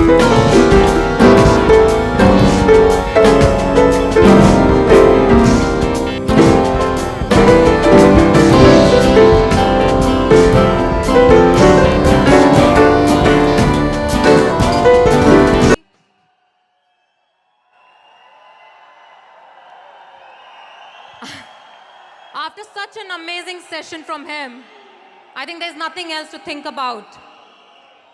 After such an amazing session from him, I think there's nothing else to think about.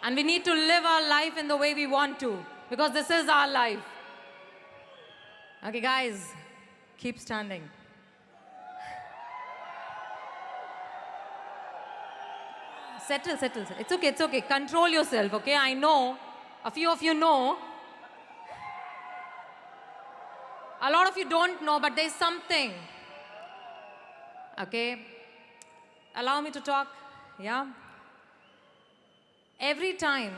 And we need to live our life in the way we want to, because this is our life. Okay, guys, keep standing. Settle. It's okay. Control yourself, okay? I know, a few of you know. A lot of you don't know, but there's something. Okay? Allow me to talk, yeah? Every time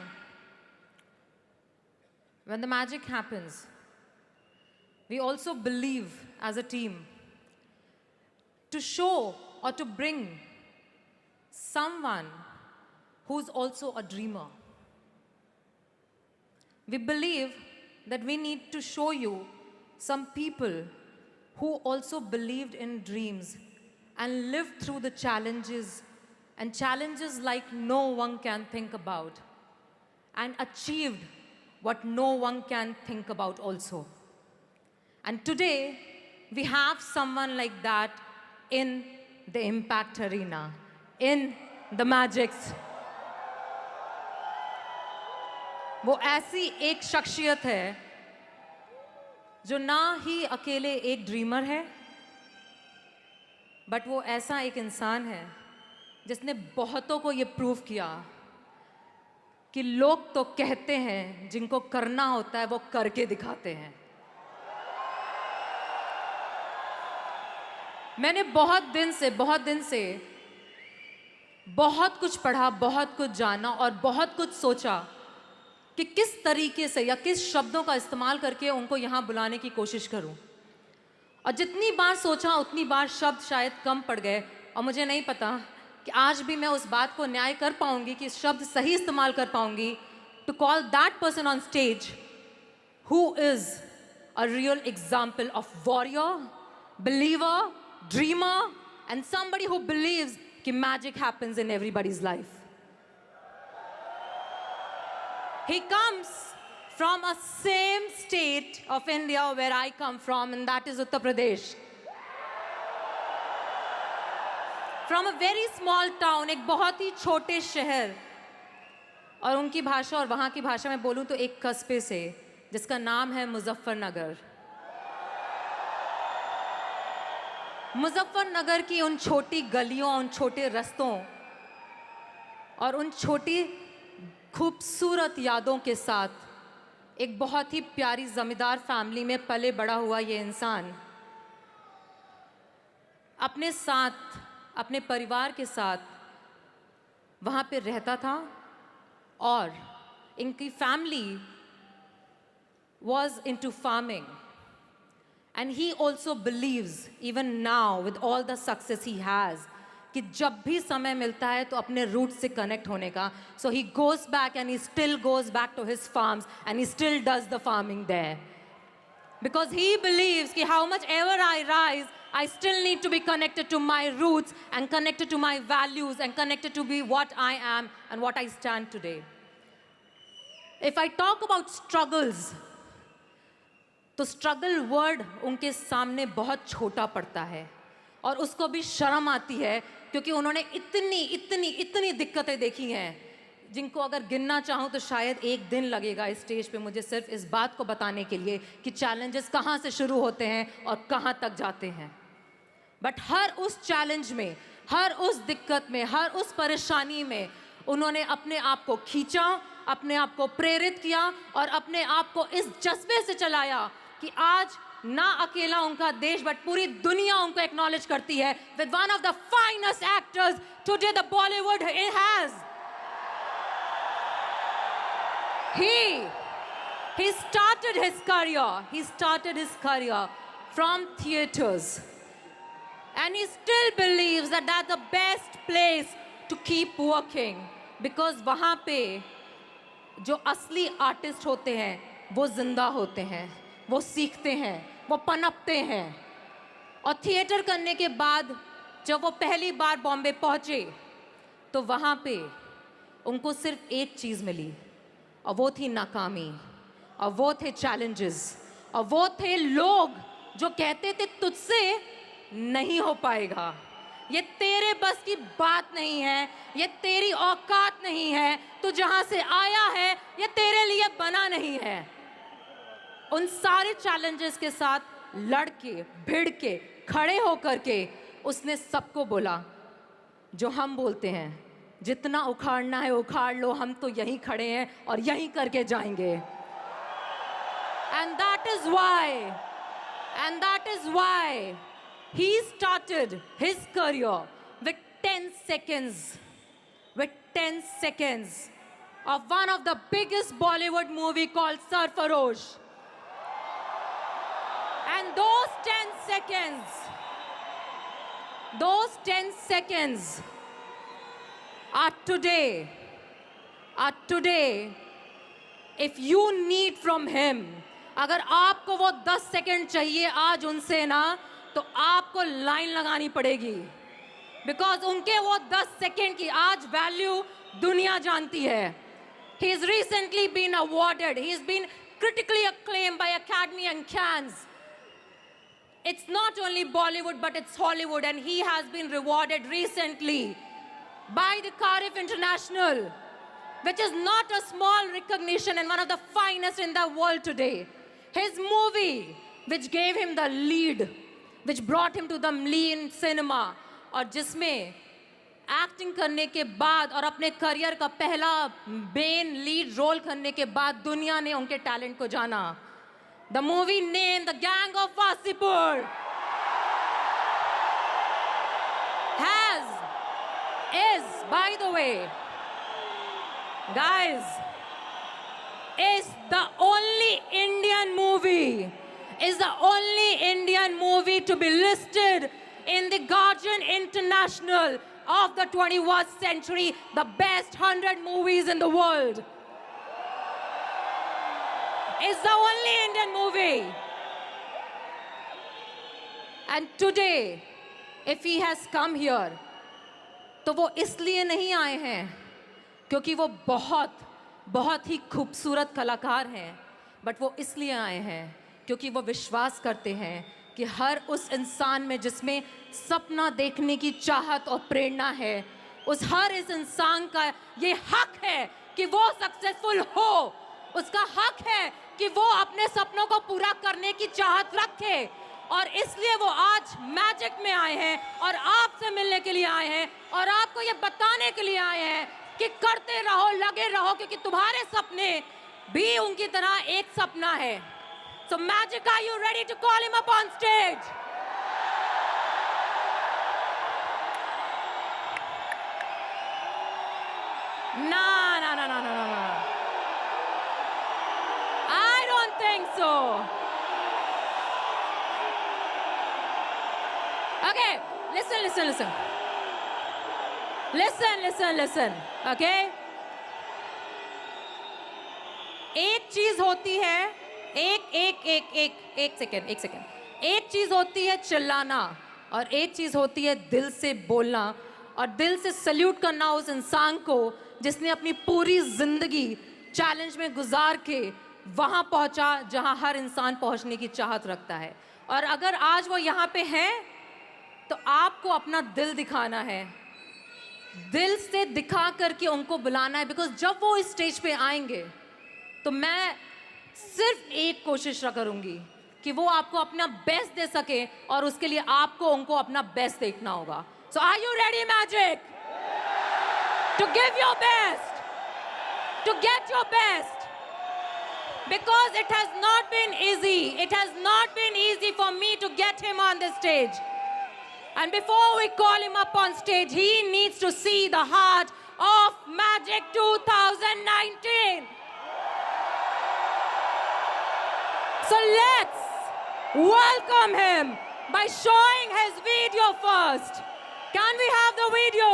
when the magic happens, we also believe as a team to show or to bring someone who's also a dreamer. We believe that we need to show you some people who also believed in dreams and lived through the challenges, and challenges like no one can think about, and achieved what no one can think about also. And today, we have someone like that in the Impact Arena, in the Magics. वो ऐसी एक शख्सियत है जो ना ही अकेले एक dreamer है, बट वो ऐसा एक इंसान है जिसने बहुतों को ये प्रूव किया कि लोग तो कहते हैं, जिनको करना होता है वो करके दिखाते हैं। मैंने बहुत दिन से बहुत कुछ पढ़ा, बहुत कुछ जाना और बहुत कुछ सोचा कि किस तरीके से या किस शब्दों का इस्तेमाल करके उनको यहाँ बुलाने की कोशिश करूं। और जितनी बार सोचा उतनी बार शब्द शायद कम पड़ गए, और मुझे नहीं पता कि आज भी मैं उस बात को न्याय कर पाऊंगी, कि शब्द सही इस्तेमाल कर पाऊंगी to call that person on stage who is a real example of warrior, believer, dreamer and somebody who believes कि magic happens in everybody's life. He comes from a same state of India where I come from, and that is Uttar Pradesh. From a very small town, एक बहुत ही छोटे शहर, और उनकी भाषा और वहाँ की भाषा में बोलूँ तो एक कस्बे से जिसका नाम है मुजफ्फरनगर। मुजफ्फरनगर की उन छोटी गलियों, उन छोटे रास्तों और उन छोटी खूबसूरत यादों के साथ एक बहुत ही प्यारी जमींदार फैमिली में पले बड़ा हुआ ये इंसान अपने साथ, अपने परिवार के साथ वहाँ पे रहता था, और इनकी family was into farming, and he also believes even now with all the success he has कि जब भी समय मिलता है तो अपने रूट से कनेक्ट होने का. So he goes back and he still goes back to his farms and he still does the farming there. Because he believes कि how much ever I rise, I still need to be connected to my roots and connected to my values and connected to be what I am and what I stand today. If I talk about struggles, तो struggle word उनके सामने बहुत छोटा पड़ता है और उसको भी शर्म आती है क्योंकि उन्होंने इतनी दिक्कतें देखी हैं जिनको अगर गिनना चाहूँ तो शायद एक दिन लगेगा इस स्टेज पे मुझे सिर्फ इस बात को बताने के लिए कि चैलेंजेस कहाँ से शुरू होते हैं और कहाँ तक जाते हैं. बट हर उस चैलेंज में, हर उस दिक्कत में, हर उस परेशानी में उन्होंने अपने आप को खींचा, अपने आप को प्रेरित किया और अपने आप को इस जज्बे से चलाया कि आज ना अकेला उनका देश बट पूरी दुनिया उनको एक्नॉलेज करती है with one of the finest actors today the Bollywood has. He started his career from theaters, and he still believes that that's the best place to keep working because वहाँ पे जो असली आर्टिस्ट होते हैं वो जिंदा होते हैं, वो सीखते हैं, वो पनपते हैं। और थिएटर करने के बाद जब वो पहली बार बॉम्बे पहुंचे तो वहाँ पे उनको सिर्फ एक चीज़ मिली, और वो थी नाकामी, और वो थे चैलेंजेस, और वो थे लोग जो कहते थे तुझसे नहीं हो पाएगा, ये तेरे बस की बात नहीं है, ये तेरी औकात नहीं है, तू जहाँ से आया है ये तेरे लिए बना नहीं है। उन सारे चैलेंजेस के साथ लड़ के, भिड़ के, खड़े होकर के उसने सबको बोला जो हम बोलते हैं, जितना उखाड़ना है उखाड़ लो, हम तो यहीं खड़े हैं और यहीं करके जाएंगे। And that is why he started his career with 10 seconds of one of the biggest Bollywood movie called Sarfarosh. And those 10 seconds are today, if you need from him, अगर आपको वो 10 सेकंड चाहिए आज उनसे ना, तो आपको लाइन लगानी पड़ेगी, बिकॉज उनके वो 10 सेकंड की आज वैल्यू दुनिया जानती है। He has recently been awarded, he has been critically acclaimed by Academy and Cannes. It's not only Bollywood but it's Hollywood, and he has been rewarded recently by the Cardiff International, which is not a small recognition and one of the finest in the world today. His movie, which gave him the lead, which brought him to the lean cinema, और जिसमें acting करने के बाद और अपने career का पहला main lead role करने के बाद दुनिया ने उनके टैलेंट को जाना। The movie named The Gang of Wasipur is, by the way, guys, is the only Indian movie to be listed in the Guardian International of the 21st century, the best 100 movies in the world. It's the only Indian movie. And today, if he has come here, तो वो इसलिए नहीं आए हैं क्योंकि वो बहुत ही खूबसूरत कलाकार हैं, बट वो इसलिए आए हैं क्योंकि वो विश्वास करते हैं कि हर उस इंसान में जिसमें सपना देखने की चाहत और प्रेरणा है, उस हर इस इंसान का ये हक है कि वो सक्सेसफुल हो, उसका हक है कि वो अपने सपनों को पूरा करने की चाहत रखे। और इसलिए वो आज मैजिक में आए हैं और आपसे मिलने के लिए आए हैं और आपको ये बताने के लिए आए हैं कि करते रहो, लगे रहो, क्योंकि तुम्हारे सपने भी उनकी तरह एक सपना है। So Magic, are you ready to call him up on stage? No. I don't think so. Okay, listen. Listen, okay? एक चीज होती है, एक सेकेंड। एक चीज होती है चिल्लाना और एक चीज होती है दिल से बोलना और दिल से सल्यूट करना उस इंसान को जिसने अपनी पूरी जिंदगी चैलेंज में गुजार के वहां पहुंचा जहां हर इंसान पहुंचने की चाहत रखता है। और अगर आज वो यहाँ पे हैं तो आपको अपना दिल दिखाना है, दिल से दिखा करके उनको बुलाना है, बिकॉज जब वो इस स्टेज पे आएंगे तो मैं सिर्फ एक कोशिश करूंगी कि वो आपको अपना बेस्ट दे सके और उसके लिए आपको उनको अपना बेस्ट देखना होगा। So are you ready magic to give your best, to get your best? Because it has not been easy for me to get him on the stage. And before we call him up on stage, he needs to see the heart of Magic 2019. So let's welcome him by showing his video first. Can we have the video?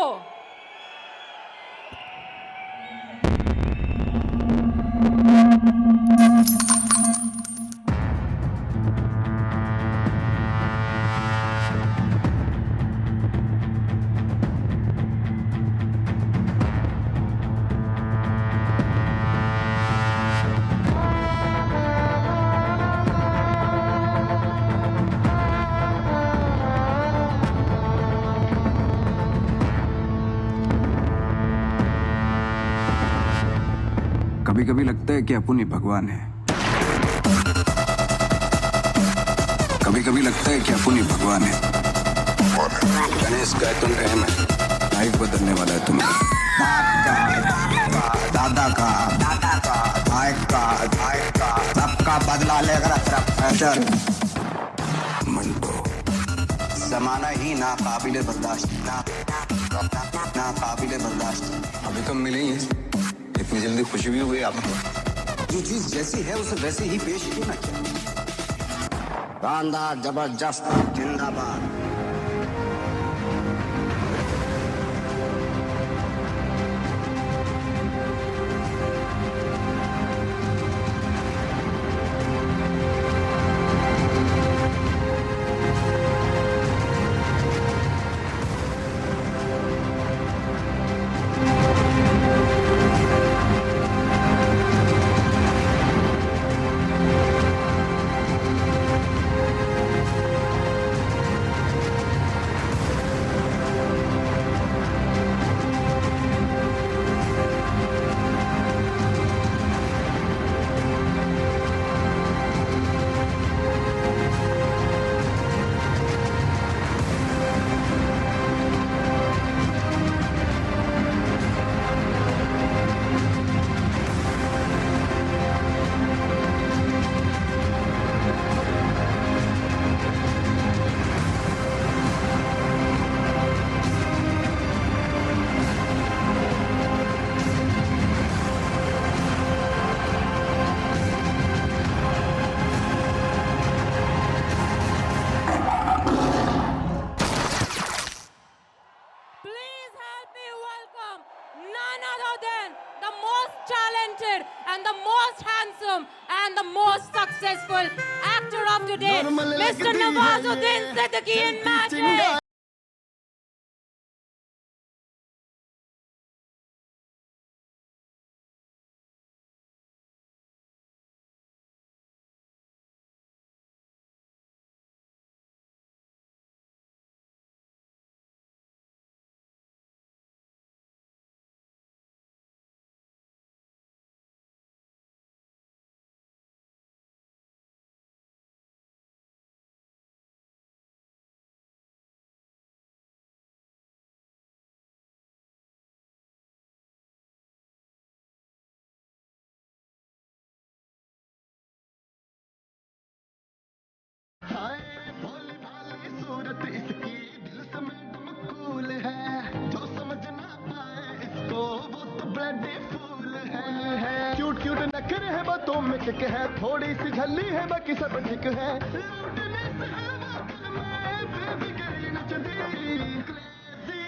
कभी कभी लगता है कि अपन ही भगवान है। कभी कभी लगता है कि अपन ही भगवान है। गणेश का तुम रहम है, लाइफ बदलने वाला है तुम्हें। दादा का भाई का सबका बदला लेकर प्रेशर मंटो, जमाना ही ना काबिले बर्दाश्त ना काबिले बर्दाश्त। अभी तो मिले ही हैं। इतनी जल्दी खुशी भी हुई आपको? जो चीज जैसी है उसे वैसे ही पेश क्यों ना किया। शानदार, जबरदस्त, जिंदाबाद। Please help me welcome none other than the most talented and the most handsome and the most successful actor of today, Mr. Nawazuddin Siddiqui in Magic. भोली भाली सूरत इसकी दिल समेत मकबूल है। जो समझ ना पाए इसको वो तो ब्लडी फूल है। क्यूट क्यूट नखरे है, बातों में किक है, थोड़ी सी झल्ली है, बाकी सब ठीक है। लौटने से है वो दिल में बेफिक्री नचदी, क्रेजी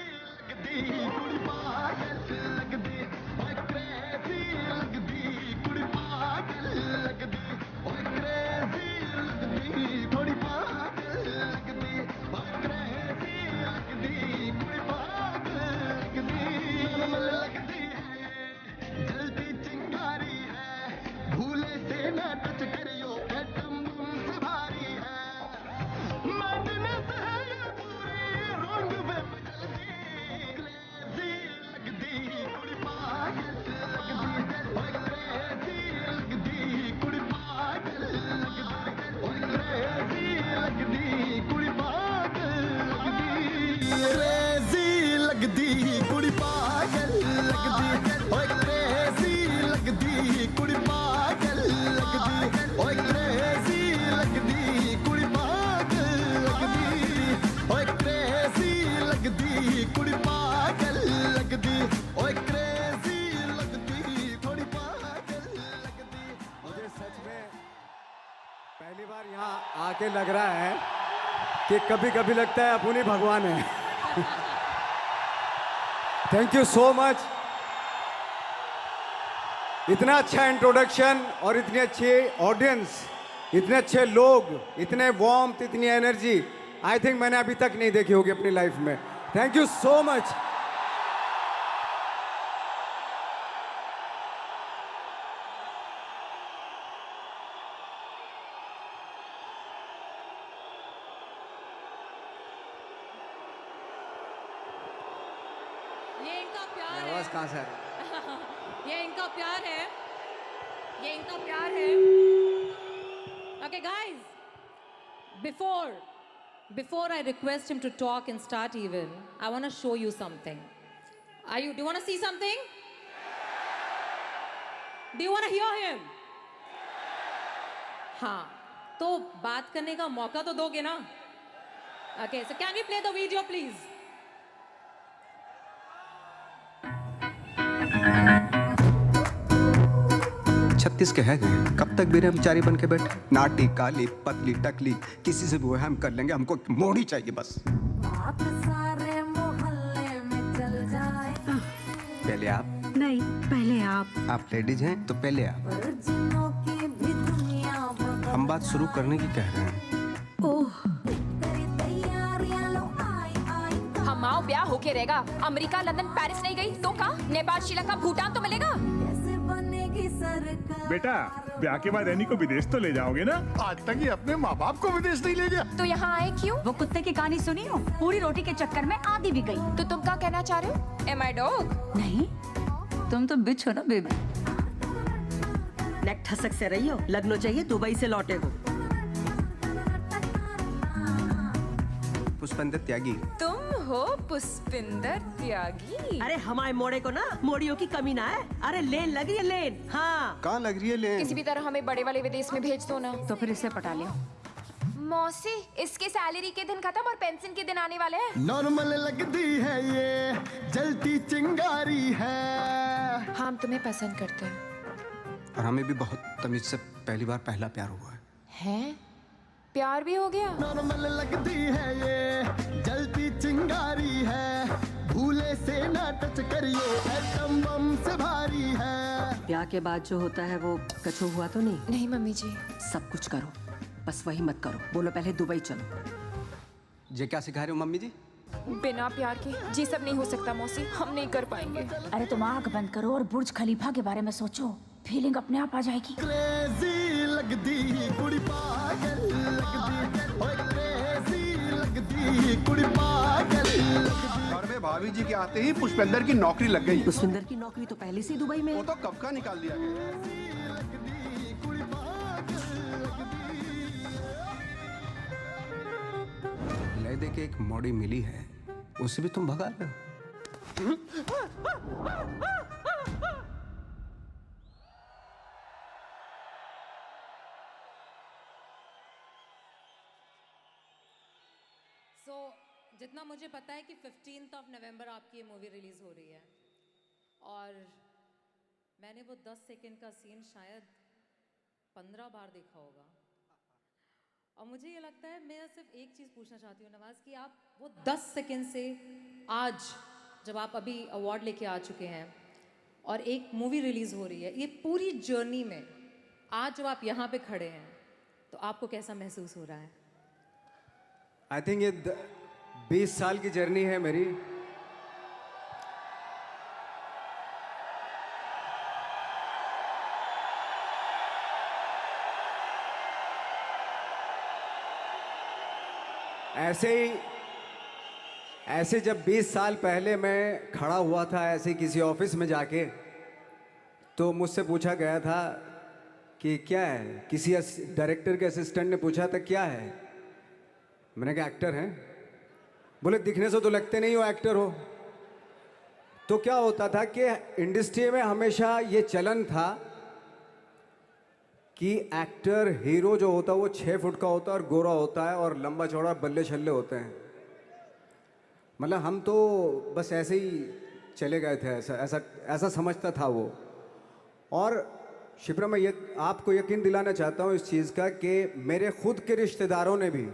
लगदी कुड़ी पागल लगदी, ओए क्रेजी लगदी कुड़ी पागल लगदी, ओए क्रेजी लगदी थोड़ी पागल लगदी, ओए क्रेजी लगदी कुड़ी पागल लगदी। नरम लगदी है, जल्दी चिंगारी है, भूले से ना टच करियो, एटम बम से भारी है। मैडनेस है ये पूरी, रंग वे मचलदी, क्रेजी लगदी कुड़ी पागल लगदी, ओए क्रेजी लगदी कुड़ी पागल लगदी, ओए क्रेजी लगदी कुड़ी पागल लगदी, क्रेजी लगदी कुड़ी पागल लगदी, ओए क्रेजी लगदी कुड़ी पागल लगदी, ओए क्रेजी लगदी कुड़ी पागल लगदी, ओए क्रेजी लगदी कुड़ी पागल लगदी, ओए क्रेजी लगदी थोड़ी पागल लगदी। मुझे सच में पहली बार यहाँ आके लग रहा है कि कभी कभी लगता है अपन ही भगवान है। Thank you so much. इतना अच्छा इंट्रोडक्शन और इतनी अच्छी ऑडियंस, इतने अच्छे लोग, इतने वार्मथ, इतनी एनर्जी आई थिंक मैंने अभी तक नहीं देखी होगी अपनी लाइफ में। Thank you so much. ये इनका प्यार है। आवाज कहाँ से आ रही? ये इनका प्यार है, ये इनका प्यार है। Okay guys, before I request him to talk and start even, I want to show you something. Do you want to see something? Do you want to hear him? हाँ, तो बात करने का मौका तो दोगे ना? Okay, so can we play the video please? छत्तीस के है गए, कब तक बेरहमचारी बन के बैठे? नाटी काली पतली टकली किसी से भी वो हम कर लेंगे, हमको मोड़ी चाहिए बस। सारे मोहल्ले में चल जाए। पहले आप। नहीं, पहले आप लेडीज हैं तो पहले आप। वर्जिनों की भी दुनिया बदल हम बात शुरू करने की कह रहे हैं। ओह, तेरी तैयारियां लो आई हम आओ ब्याह होके रहेगा। अमेरिका, लंदन, पेरिस नहीं गई तो का? नेपाल, श्रीलंका, भूटान तो मिलेगा। कैसे बनेगी सरकार? बेटा, ब्याह के बाद एनी को विदेश तो ले जाओगे ना? आज तक ये अपने माँ बाप को विदेश नहीं ले गया। तो यहाँ आए क्यों? वो कुत्ते की कहानी सुनी हो? पूरी रोटी के चक्कर में आधी भी गई। तो तुम क्या कहना चाह रहे हो? Am I dog? नहीं, तुम तो बिच हो ना बेबी। नेक ठसक से रही हो, लगनो चाहिए दुबई से लौटे हो। पुष्पेंद्र त्यागी। तुम हो पुष्पिंदर त्यागी? अरे हमारे मोड़े को ना मोड़ियों की कमी ना है। अरे लेन लग रही है लेन। हाँ, कहाँ लग रही है लेन? किसी भी तरह हमें बड़े वाले विदेश में भेज दो ना। तो फिर इसे पटा लियो। मौसी, इसके सैलरी के दिन खत्म और पेंशन के दिन आने वाले हैं। नॉर्मल लगती है ये, जलती चिंगारी है। हम तुम्हें पसंद करते हैं। और हमें भी बहुत तमीज से पहली बार पहला प्यार हुआ है। हैं? प्यार भी हो गया? नॉर्मल लगती है ये, जलती चिंगारी है। भूले से ना टच करियो, एटम बम से भारी है। ब्याह के बाद जो होता है वो कछू हुआ तो नहीं। नहीं मम्मी जी। सब कुछ करो, बस वही मत करो। बोलो पहले दुबई चलो। ये क्या सिखा रहे हो मम्मी जी? बिना प्यार के जी सब नहीं हो सकता मौसी, हम नहीं कर पाएंगे। अरे तुम आंख बंद करो और बुर्ज खलीफा के बारे में सोचो, फीलिंग अपने आप आ जाएगी। क्रेजी लगदी कुड़ी पागल लगदी, ओए क्रेजी लगदी कुड़ी पागल लगदी। घर में भाभी जी के आते ही पुष्पेंद्र की नौकरी लग गई। पुष्पिंदर की नौकरी तो पहले से ही दुबई में वो है। तो कब का निकाल दिया गया। ले दे के एक मॉडी मिली है, उससे भी तुम भगा रहे हो। So, जितना मुझे पता है कि 15th नवंबर आपकी ये मूवी रिलीज हो रही है और मैंने वो 10 सेकंड का सीन शायद 15 बार देखा होगा। और मुझे ये लगता है, मैं सिर्फ एक चीज़ पूछना चाहती हूँ नवाज, कि आप वो 10 सेकंड से आज जब आप अभी अवार्ड लेके आ चुके हैं और एक मूवी रिलीज हो रही है, ये पूरी जर्नी में आज जब आप यहाँ पे खड़े हैं तो आपको कैसा महसूस हो रहा है? आई थिंक ये 20 साल की जर्नी है मेरी। ऐसे जब 20 साल पहले मैं खड़ा हुआ था ऐसे किसी ऑफिस में जाके, तो मुझसे पूछा गया था कि क्या है, किसी डायरेक्टर के असिस्टेंट ने पूछा था क्या है, मैंने कहा एक्टर हैं। बोले दिखने से तो लगते नहीं हो एक्टर हो। तो क्या होता था कि इंडस्ट्री में हमेशा ये चलन था कि एक्टर हीरो जो होता है वो 6 फुट का होता है और गोरा होता है और लंबा चौड़ा बल्ले छल्ले होते हैं। मतलब हम तो बस ऐसे ही चले गए थे, ऐसा समझता था वो। और शिप्रा, मैं ये आपको यकीन दिलाना चाहता हूँ इस चीज़ का कि मेरे खुद के रिश्तेदारों ने भी,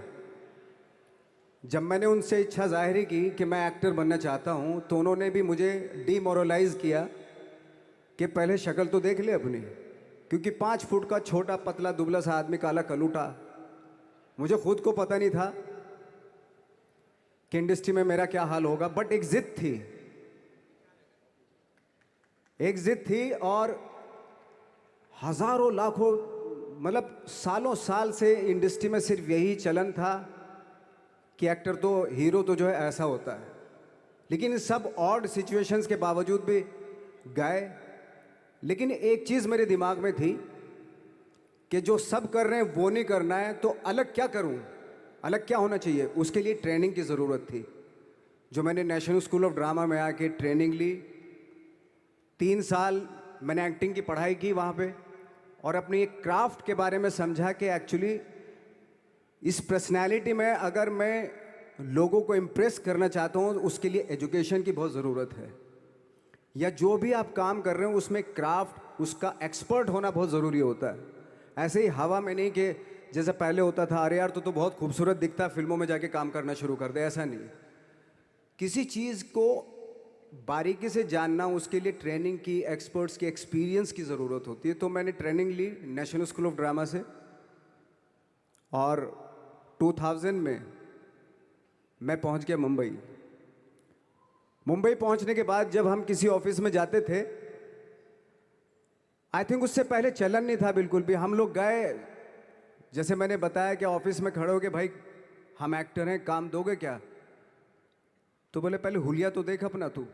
जब मैंने उनसे इच्छा जाहिर की कि मैं एक्टर बनना चाहता हूँ, तो उन्होंने भी मुझे डीमोरलाइज किया कि पहले शक्ल तो देख ले अपनी, क्योंकि 5 फुट का छोटा पतला दुबला सा आदमी, काला कलूटा, मुझे खुद को पता नहीं था कि इंडस्ट्री में मेरा क्या हाल होगा। बट एक जिद थी, और हजारों लाखों मतलब सालों साल से इंडस्ट्री में सिर्फ यही चलन था कि एक्टर तो, हीरो तो जो है ऐसा होता है। लेकिन इन सब ऑड सिचुएशंस के बावजूद भी गए। लेकिन एक चीज़ मेरे दिमाग में थी कि जो सब कर रहे हैं वो नहीं करना है, तो अलग क्या करूं, अलग क्या होना चाहिए। उसके लिए ट्रेनिंग की ज़रूरत थी, जो मैंने नेशनल स्कूल ऑफ ड्रामा में आके ट्रेनिंग ली। 3 साल मैंने एक्टिंग की पढ़ाई की वहाँ पे, और अपनी एक क्राफ्ट के बारे में समझा कि एक्चुअली इस पर्सनैलिटी में अगर मैं लोगों को इम्प्रेस करना चाहता हूँ, उसके लिए एजुकेशन की बहुत ज़रूरत है। या जो भी आप काम कर रहे हो उसमें क्राफ्ट, उसका एक्सपर्ट होना बहुत ज़रूरी होता है। ऐसे ही हवा में नहीं कि जैसे पहले होता था, अरे यार तो बहुत खूबसूरत दिखता है, फिल्मों में जाके काम करना शुरू कर दे, ऐसा नहीं। किसी चीज़ को बारीकी से जानना, उसके लिए ट्रेनिंग की, एक्सपर्ट्स की, एक्सपीरियंस की ज़रूरत होती है। तो मैंने ट्रेनिंग ली नेशनल स्कूल ऑफ ड्रामा से, और 2000 में मैं पहुंच गया मुंबई। मुंबई पहुंचने के बाद जब हम किसी ऑफिस में जाते थे, आई थिंक उससे पहले चलन नहीं था बिल्कुल भी। हम लोग गए, जैसे मैंने बताया कि ऑफिस में खड़े हो के, भाई हम एक्टर हैं, काम दोगे क्या? तो बोले पहले हुलिया तो देख अपना तू।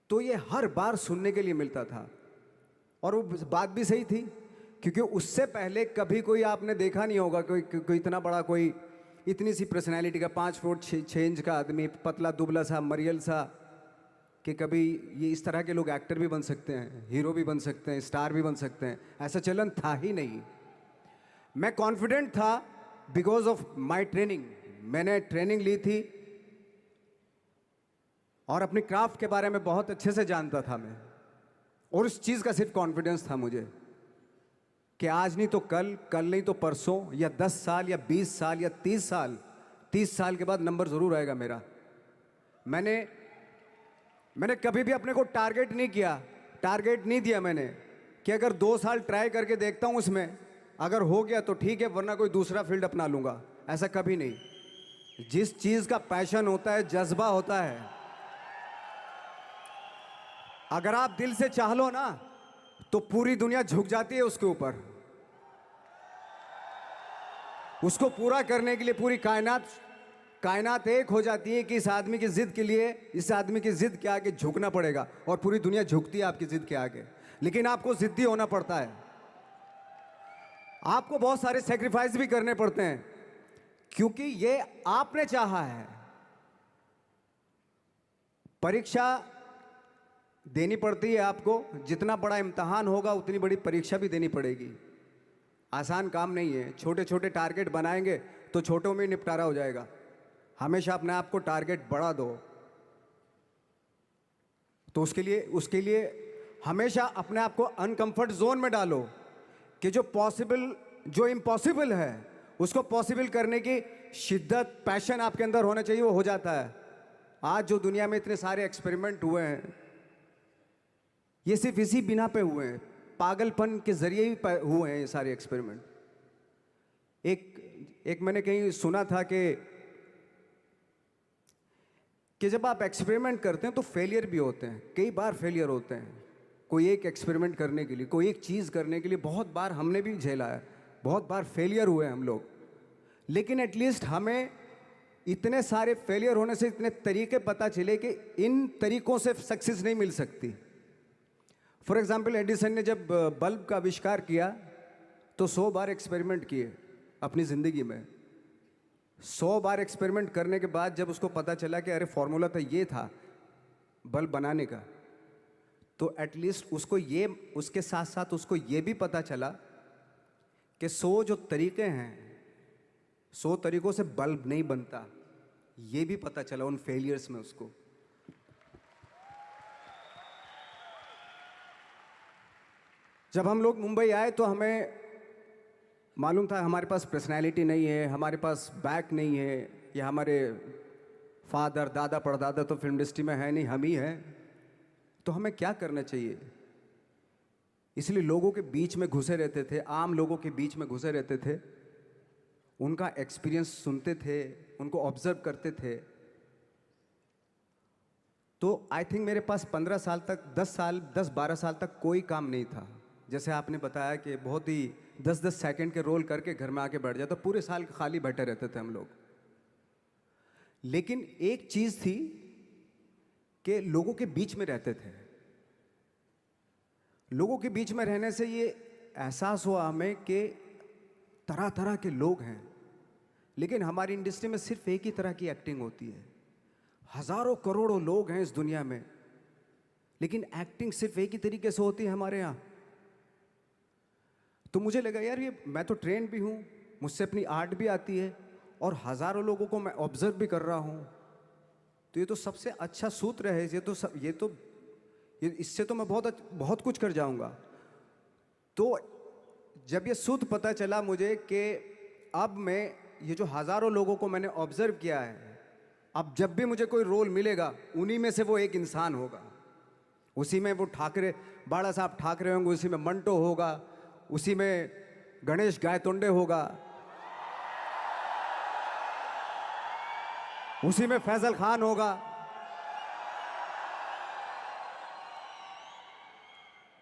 तो ये हर बार सुनने के लिए मिलता था, और वो बात भी सही थी, क्योंकि उससे पहले कभी कोई आपने देखा नहीं होगा कोई इतना बड़ा, कोई इतनी सी पर्सनैलिटी का 5 फुट 6 इंच का आदमी, पतला दुबला सा, मरियल सा, कि कभी ये इस तरह के लोग एक्टर भी बन सकते हैं, हीरो भी बन सकते हैं, स्टार भी बन सकते हैं। ऐसा चलन था ही नहीं। मैं कॉन्फिडेंट था बिकॉज ऑफ माई ट्रेनिंग। मैंने ट्रेनिंग ली थी और अपनी क्राफ्ट के बारे में बहुत अच्छे से जानता था मैं, और उस चीज़ का सिर्फ कॉन्फिडेंस था मुझे कि आज नहीं तो कल, कल नहीं तो परसों, या 10 साल या 20 साल या 30 साल, 30 साल के बाद नंबर ज़रूर आएगा मेरा। मैंने कभी भी अपने को टारगेट नहीं दिया मैंने कि अगर 2 साल ट्राई करके देखता हूँ, उसमें अगर हो गया तो ठीक है, वरना कोई दूसरा फील्ड अपना लूँगा। ऐसा कभी नहीं। जिस चीज़ का पैशन होता है, जज्बा होता है, अगर आप दिल से चाह लो ना, तो पूरी दुनिया झुक जाती है उसके ऊपर। उसको पूरा करने के लिए पूरी कायनात एक हो जाती है कि इस आदमी की जिद के लिए, इस आदमी की जिद के आगे झुकना पड़ेगा, और पूरी दुनिया झुकती है आपकी जिद के आगे। लेकिन आपको जिद्दी होना पड़ता है, आपको बहुत सारे सेक्रीफाइस भी करने पड़ते हैं, क्योंकि ये आपने चाहा है। परीक्षा देनी पड़ती है आपको, जितना बड़ा इम्तहान होगा उतनी बड़ी परीक्षा भी देनी पड़ेगी। आसान काम नहीं है। छोटे छोटे टारगेट बनाएंगे तो छोटों में निपटारा हो जाएगा। हमेशा अपने आप को टारगेट बढ़ा दो। तो उसके लिए हमेशा अपने आप को अनकंफर्ट जोन में डालो, कि जो इम्पॉसिबल है उसको पॉसिबल करने की शिद्दत, पैशन आपके अंदर होना चाहिए, वो हो जाता है। आज जो दुनिया में इतने सारे एक्सपेरिमेंट हुए हैं, ये सिर्फ इसी बिना पे हुए हैं, पागलपन के जरिए ही हुए हैं ये सारे एक्सपेरिमेंट। एक मैंने कहीं सुना था कि जब आप एक्सपेरिमेंट करते हैं तो फेलियर भी होते हैं, कई बार फेलियर होते हैं। कोई एक एक्सपेरिमेंट करने के लिए, कोई एक चीज़ करने के लिए बहुत बार हमने भी झेला है, बहुत बार फेलियर हुए हम लोग। लेकिन एटलीस्ट हमें इतने सारे फेलियर होने से इतने तरीके पता चले कि इन तरीकों से सक्सेस नहीं मिल सकती। फॉर एग्जाम्पल, एडिसन ने जब बल्ब का आविष्कार किया तो 100 बार एक्सपेरिमेंट किए अपनी ज़िंदगी में। 100 बार एक्सपेरिमेंट करने के बाद जब उसको पता चला कि अरे फॉर्मूला तो ये था बल्ब बनाने का, तो एटलीस्ट उसके साथ साथ उसको ये भी पता चला कि 100 जो तरीके हैं, 100 तरीकों से बल्ब नहीं बनता, ये भी पता चला उन फेलियर्स में उसको। जब हम लोग मुंबई आए तो हमें मालूम था हमारे पास पर्सनैलिटी नहीं है, हमारे पास बैक नहीं है, या हमारे फादर, दादा, परदादा तो फिल्म इंडस्ट्री में है नहीं, हम ही हैं। तो हमें क्या करना चाहिए? इसलिए लोगों के बीच में घुसे रहते थे, आम लोगों के बीच में घुसे रहते थे, उनका एक्सपीरियंस सुनते थे, उनको ऑब्जर्व करते थे। तो आई थिंक मेरे पास 15 साल तक 10-12 साल तक कोई काम नहीं था। जैसे आपने बताया कि बहुत ही 10-10 सेकंड के रोल करके घर में आके बैठ जाता, पूरे साल खाली बैठे रहते थे हम लोग। लेकिन एक चीज़ थी कि लोगों के बीच में रहते थे। लोगों के बीच में रहने से ये एहसास हुआ हमें कि तरह तरह के लोग हैं, लेकिन हमारी इंडस्ट्री में सिर्फ एक ही तरह की एक्टिंग होती है। हजारों करोड़ों लोग हैं इस दुनिया में, लेकिन एक्टिंग सिर्फ एक ही तरीके से होती है हमारे यहाँ। तो मुझे लगा यार, ये मैं तो ट्रेन भी हूँ, मुझसे अपनी आर्ट भी आती है और हजारों लोगों को मैं ऑब्जर्व भी कर रहा हूँ, तो ये तो सबसे अच्छा सूत्र है। ये इससे तो मैं बहुत कुछ कर जाऊँगा। तो जब ये सूत्र पता चला मुझे कि अब मैं ये जो हजारों लोगों को मैंने ऑब्जर्व किया है, अब जब भी मुझे कोई रोल मिलेगा उन्हीं में से वो एक इंसान होगा। उसी में वो बाला साहब ठाकरे होंगे, उसी में मंटो होगा, उसी में गणेश गायतोंडे होगा, उसी में फैजल खान होगा,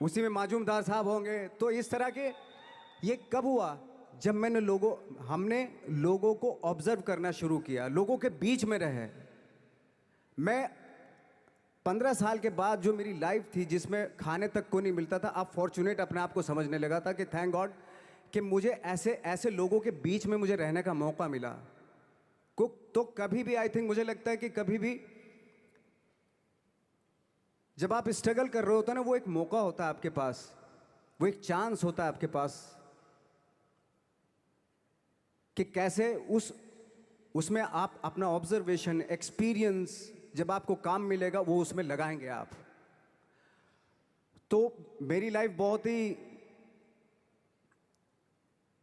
उसी में माजूमदार साहब होंगे। तो इस तरह के ये कब हुआ? जब हमने लोगों को ऑब्जर्व करना शुरू किया, लोगों के बीच में रहे। मैं 15 साल के बाद जो मेरी लाइफ थी जिसमें खाने तक को नहीं मिलता था, अब फॉर्चुनेट अपने आप को समझने लगा था कि थैंक गॉड कि मुझे ऐसे लोगों के बीच में मुझे रहने का मौका मिला। तो कभी भी आई थिंक मुझे लगता है कि कभी भी जब आप स्ट्रगल कर रहे होते हैं ना, वो एक मौका होता है आपके पास, वो एक चांस होता है आपके पास कि कैसे उसमें आप अपना ऑब्जर्वेशन, एक्सपीरियंस, जब आपको काम मिलेगा वो उसमें लगाएंगे आप। तो मेरी लाइफ बहुत ही,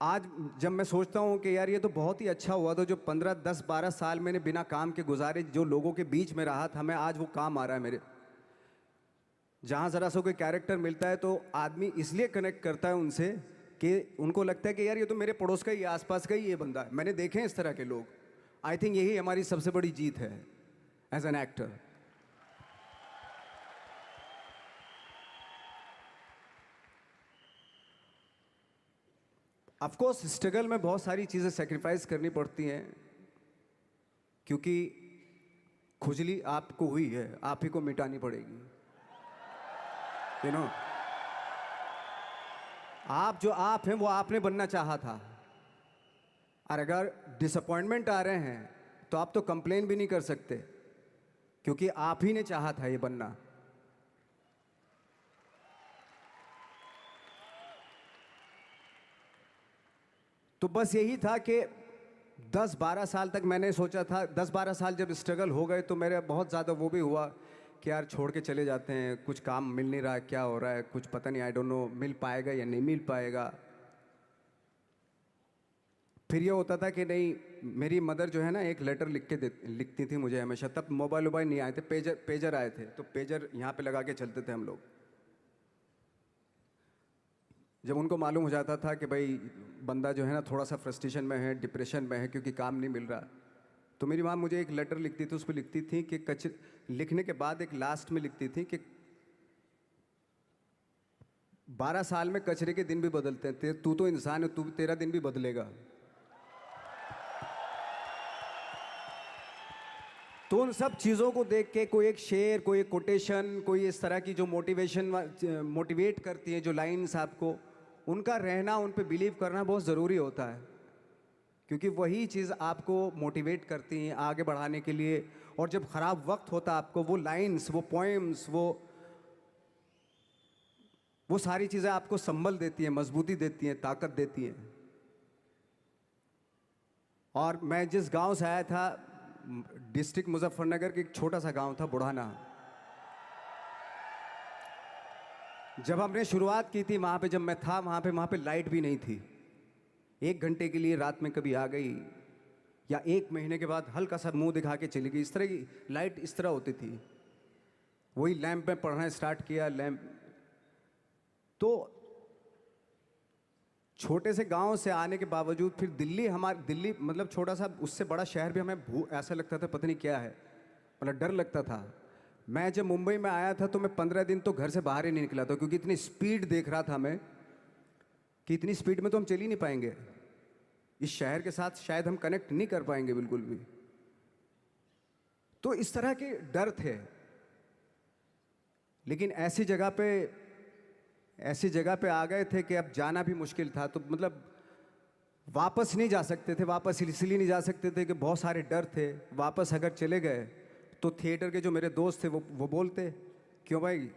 आज जब मैं सोचता हूँ कि यार ये तो बहुत ही अच्छा हुआ, तो जो 15, 10, 12 साल मैंने बिना काम के गुजारे, जो लोगों के बीच में रहा था, मैं आज वो काम आ रहा है मेरे। जहाँ ज़रा सा कोई कैरेक्टर मिलता है तो आदमी इसलिए कनेक्ट करता है उनसे कि उनको लगता है कि यार ये तो मेरे पड़ोस का ही, आसपास का ही ये बंदा है। मैंने देखे हैं इस तरह के लोग। आई थिंक यही हमारी सबसे बड़ी जीत है as an actor. Of course struggle में बहुत सारी चीज़ें सेक्रीफाइस करनी पड़ती हैं, क्योंकि खुजली आपको हुई है, आप ही को मिटानी पड़ेगी। यू नो, आप जो आप हैं वो आपने बनना चाहा था, और अगर डिसअपॉइंटमेंट आ रहे हैं तो आप तो कंप्लेन भी नहीं कर सकते, क्योंकि आप ही ने चाहा था ये बनना। तो बस यही था कि 10-12 साल तक मैंने सोचा था, 10-12 साल जब स्ट्रगल हो गए तो मेरे बहुत ज़्यादा वो भी हुआ कि यार छोड़ के चले जाते हैं, कुछ काम मिल नहीं रहा है, क्या हो रहा है, कुछ पता नहीं, आई डोंट नो मिल पाएगा या नहीं मिल पाएगा। फिर ये होता था कि नहीं, मेरी मदर जो है ना एक लेटर लिखती थी मुझे हमेशा। तब मोबाइल नहीं आए थे, पेजर आए थे, तो पेजर यहाँ पे लगा के चलते थे हम लोग। जब उनको मालूम हो जाता था कि भाई बंदा जो है ना थोड़ा सा फ्रस्ट्रेशन में है, डिप्रेशन में है, क्योंकि काम नहीं मिल रहा, तो मेरी माँ मुझे एक लेटर लिखती थी। उस पर लिखती थी कि लिखने के बाद एक लास्ट में लिखती थी कि 12 साल में कचरे के दिन भी बदलते हैं, तू तो इंसान है, तेरा दिन भी बदलेगा। तो उन सब चीज़ों को देख के कोई एक शेर, कोई एक कोटेशन, कोई इस तरह की जो मोटिवेट करती है, जो लाइन्स आपको, उनका रहना, उन पे बिलीव करना बहुत ज़रूरी होता है, क्योंकि वही चीज़ आपको मोटिवेट करती हैं आगे बढ़ाने के लिए। और जब ख़राब वक्त होता है आपको, वो लाइन्स, वो पोएम्स, वो सारी चीज़ें आपको संबल देती हैं, मजबूती देती हैं, ताकत देती हैं। और मैं जिस गांव से आया था, डिस्ट्रिक्ट मुजफ्फरनगर के एक छोटा सा गांव था बुढ़ाना। जब हमने शुरुआत की थी वहाँ पे, जब मैं था वहाँ पे लाइट भी नहीं थी। 1 घंटे के लिए रात में कभी आ गई, या 1 महीने के बाद हल्का सा मुंह दिखा के चली गई, इस तरह की लाइट इस तरह होती थी। वही लैंप में पढ़ना स्टार्ट किया। लैंप तो छोटे से गांव से आने के बावजूद फिर दिल्ली मतलब छोटा सा, उससे बड़ा शहर भी हमें ऐसा लगता था पता नहीं क्या है, मतलब डर लगता था। मैं जब मुंबई में आया था तो मैं 15 दिन तो घर से बाहर ही नहीं निकला था, क्योंकि इतनी स्पीड देख रहा था मैं कि इतनी स्पीड में तो हम चल ही नहीं पाएंगे, इस शहर के साथ शायद हम कनेक्ट नहीं कर पाएंगे बिल्कुल भी। तो इस तरह के डर थे। लेकिन ऐसी जगह पे आ गए थे कि अब जाना भी मुश्किल था। तो मतलब वापस नहीं जा सकते थे। वापस इसलिए नहीं जा सकते थे कि बहुत सारे डर थे। वापस अगर चले गए तो थिएटर के जो मेरे दोस्त थे वो बोलते, क्यों भाई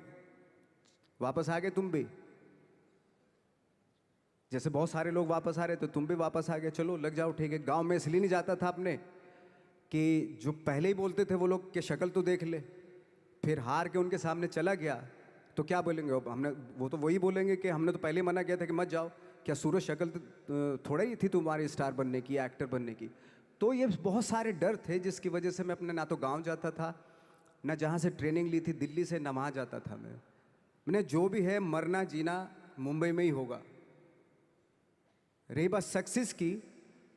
वापस आ गए तुम भी, जैसे बहुत सारे लोग वापस आ रहे तो तुम भी वापस आ गए, चलो लग जाओ ठीक है। गांव में इसलिए नहीं जाता था अपने कि जो पहले ही बोलते थे वो लोग कि शक्ल तो देख ले, फिर हार के उनके सामने चला गया तो क्या बोलेंगे वो तो वही बोलेंगे कि हमने तो पहले मना किया था कि मत जाओ, क्या सूरज शक्ल थोड़ा ही थी तुम्हारी स्टार बनने की, एक्टर बनने की। तो ये बहुत सारे डर थे जिसकी वजह से मैं अपने ना तो गांव जाता था, ना जहाँ से ट्रेनिंग ली थी दिल्ली से, ना वहाँ जाता था। मैंने जो भी है मरना जीना मुंबई में ही होगा। रही बात सक्सेस की,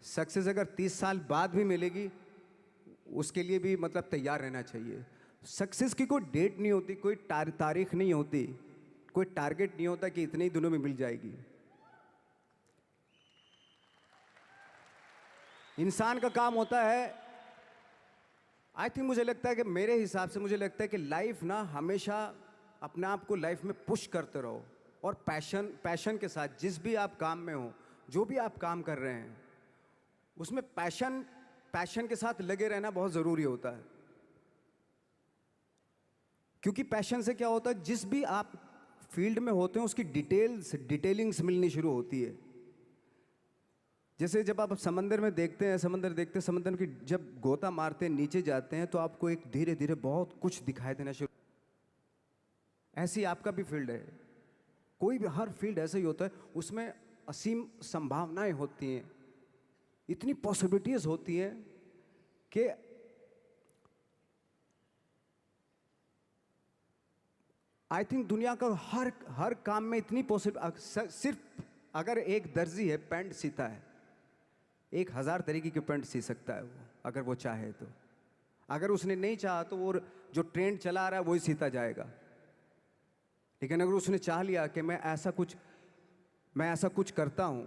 सक्सेस अगर 30 साल बाद भी मिलेगी उसके लिए भी मतलब तैयार रहना चाहिए। सक्सेस की कोई डेट नहीं होती, कोई तारीख नहीं होती, कोई टारगेट नहीं होता कि इतने ही दिनों में मिल जाएगी। इंसान का काम होता है, आई थिंक मुझे लगता है कि मेरे हिसाब से मुझे लगता है कि लाइफ ना हमेशा अपने आप को लाइफ में पुश करते रहो, और पैशन के साथ जिस भी आप काम में हो, जो भी आप काम कर रहे हैं उसमें पैशन के साथ लगे रहना बहुत ज़रूरी होता है। क्योंकि पैशन से क्या होता है, जिस भी आप फील्ड में होते हैं उसकी डिटेलिंग्स मिलनी शुरू होती है। जैसे जब आप समंदर में देखते हैं, समंदर की जब गोता मारते हैं नीचे जाते हैं तो आपको एक धीरे धीरे बहुत कुछ दिखाई देना शुरू। ऐसी आपका भी फील्ड है, कोई भी हर फील्ड ऐसा ही होता है, उसमें असीम संभावनाएं होती हैं, इतनी पॉसिबिलिटीज होती हैं कि आई थिंक दुनिया का हर काम में इतनी सिर्फ अगर एक दर्जी है पैंट सीता है, 1000 तरीके की पैंट सी सकता है वो, अगर वो चाहे तो। अगर उसने नहीं चाहा तो वो जो ट्रेंड चला रहा है वही सीता जाएगा। लेकिन अगर उसने चाह लिया कि मैं ऐसा कुछ करता हूँ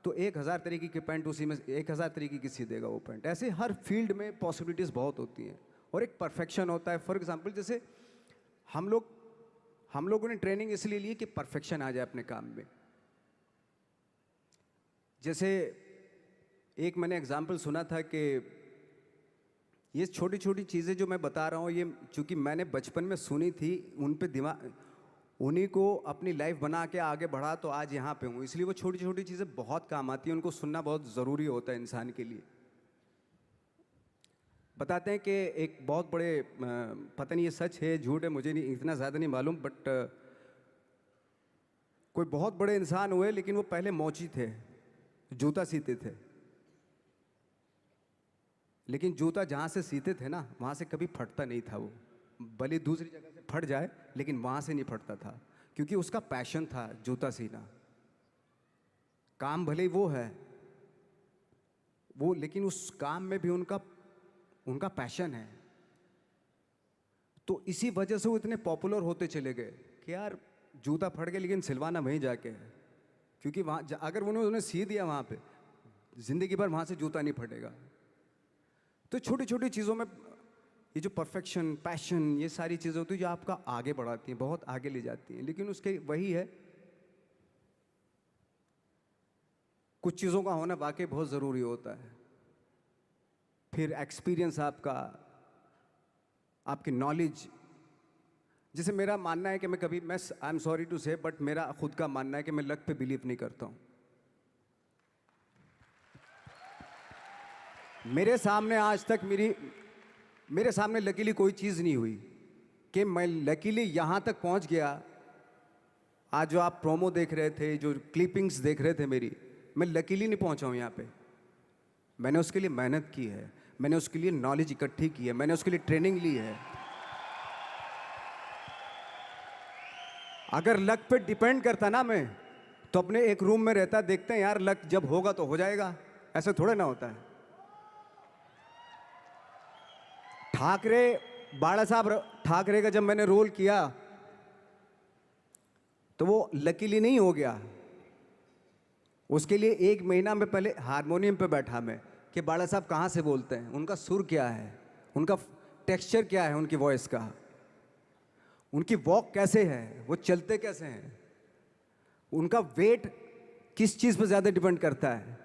तो 1000 तरीके की पैंट उसी में 1000 तरीके की सी देगा वो पैंट। ऐसे हर फील्ड में पॉसिबिलिटीज़ बहुत होती हैं और एक परफेक्शन होता है। फॉर एग्जांपल जैसे हम लोगों ने ट्रेनिंग इसलिए ली कि परफेक्शन आ जाए अपने काम में। जैसे एक मैंने एग्जांपल सुना था कि ये छोटी छोटी चीज़ें जो मैं बता रहा हूँ, ये चूँकि मैंने बचपन में सुनी थी, उन पे उन्हीं को अपनी लाइफ बना के आगे बढ़ा तो आज यहाँ पे हूँ। इसलिए वो छोटी छोटी चीज़ें बहुत काम आती हैं, उनको सुनना बहुत ज़रूरी होता है इंसान के लिए। बताते हैं कि एक बहुत बड़े पता नहीं ये सच है झूठ है मुझे नहीं इतना ज़्यादा नहीं मालूम, बट कोई बहुत बड़े इंसान हुए, लेकिन वो पहले मोची थे, जूता सीते थे। लेकिन जूता जहाँ से सीते थे ना वहाँ से कभी फटता नहीं था वो, भले दूसरी जगह से फट जाए लेकिन वहाँ से नहीं फटता था, क्योंकि उसका पैशन था जूता सीना। काम भले वो है वो, लेकिन उस काम में भी उनका पैशन है। तो इसी वजह से वो इतने पॉपुलर होते चले गए कि यार जूता फट गया लेकिन सिलवाना वहीं जाके है, क्योंकि वहाँ अगर उन्होंने सी दिया वहाँ पे ज़िंदगी भर वहाँ से जूता नहीं फटेगा। तो छोटी छोटी चीज़ों में ये जो परफेक्शन, पैशन, ये सारी चीज़ें होती हैं जो आपका आगे बढ़ाती हैं, बहुत आगे ले जाती हैं। लेकिन उसके वही है, कुछ चीज़ों का होना वाकई बहुत ज़रूरी होता है। फिर एक्सपीरियंस आपकी नॉलेज। जैसे मेरा मानना है कि आई एम सॉरी टू से, बट मेरा खुद का मानना है कि मैं लक पे बिलीव नहीं करता हूँ। मेरे सामने आज तक मेरे सामने लकीली कोई चीज़ नहीं हुई कि मैं लकीली यहाँ तक पहुँच गया। आज जो आप प्रोमो देख रहे थे, जो क्लिपिंग्स देख रहे थे मेरी, मैं लकीली नहीं पहुँचा हूँ यहाँ पे। मैंने उसके लिए मेहनत की है, मैंने उसके लिए नॉलेज इकट्ठी की है, मैंने उसके लिए ट्रेनिंग ली है। अगर लक पे डिपेंड करता ना मैं, तो अपने एक रूम में रहता, देखते हैं यार लक जब होगा तो हो जाएगा, ऐसे थोड़े ना होता है। ठाकरे, बाला साहब ठाकरे का जब मैंने रोल किया तो वो लकीली नहीं हो गया। उसके लिए 1 महीना में पहले हारमोनियम पे बैठा मैं कि बाला साहब कहाँ से बोलते हैं, उनका सुर क्या है, उनका टेक्सचर क्या है, उनकी वॉइस का, उनकी वॉक कैसे है, वो चलते कैसे हैं, उनका वेट किस चीज़ पर ज़्यादा डिपेंड करता है।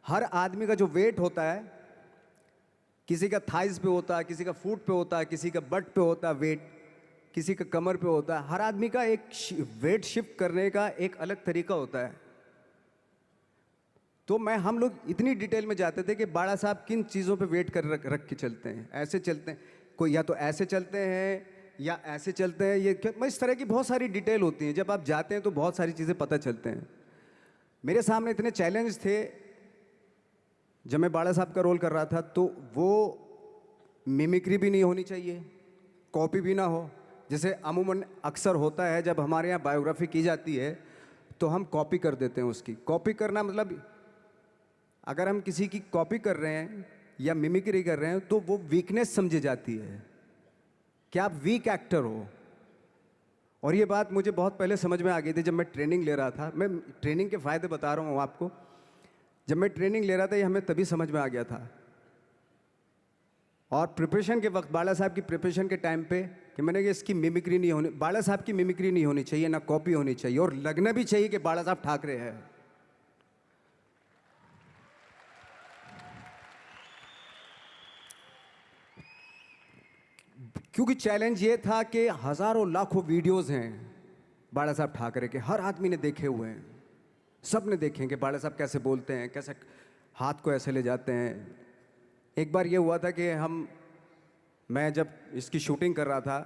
हर आदमी का जो वेट होता है, किसी का थाइस पे होता है, किसी का फुट पे होता है, किसी का बट पे होता है वेट, किसी का कमर पे होता है। हर आदमी का एक वेट शिफ्ट करने का एक अलग तरीका होता है। तो हम लोग इतनी डिटेल में जाते थे कि बाड़ा साहब किन चीज़ों पे वेट कर रख के चलते हैं, ऐसे चलते हैं, कोई या तो ऐसे चलते हैं या ऐसे चलते हैं, ये इस तरह की बहुत सारी डिटेल होती हैं। जब आप जाते हैं तो बहुत सारी चीज़ें पता चलते हैं। मेरे सामने इतने चैलेंज थे जब मैं बाड़ा साहब का रोल कर रहा था, तो वो मिमिक्री भी नहीं होनी चाहिए, कॉपी भी ना हो। जैसे अमूमन अक्सर होता है जब हमारे यहाँ बायोग्राफी की जाती है तो हम कॉपी कर देते हैं उसकी। कॉपी करना मतलब अगर हम किसी की कॉपी कर रहे हैं या मिमिक्री कर रहे हैं तो वो वीकनेस समझी जाती है कि आप वीक एक्टर हो। और ये बात मुझे बहुत पहले समझ में आ गई थी जब मैं ट्रेनिंग ले रहा था। मैं ट्रेनिंग के फ़ायदे बता रहा हूँ आपको। जब मैं ट्रेनिंग ले रहा था ये हमें तभी समझ में आ गया था। और प्रिपरेशन के वक्त, बाला साहब की प्रिपरेशन के टाइम पे, कि मैंने कि इसकी मिमिक्री नहीं होनी, बाला साहब की मिमिक्री नहीं होनी चाहिए, ना कॉपी होनी चाहिए, और लगना भी चाहिए कि बाला साहब ठाकरे हैं। क्योंकि चैलेंज ये था कि हज़ारों लाखों वीडियोस हैं बाला साहब ठाकरे के, हर आदमी ने देखे हुए हैं, सब ने देखे हैं कि बाला साहब कैसे बोलते हैं, कैसे हाथ को ऐसे ले जाते हैं। एक बार ये हुआ था कि मैं जब इसकी शूटिंग कर रहा था,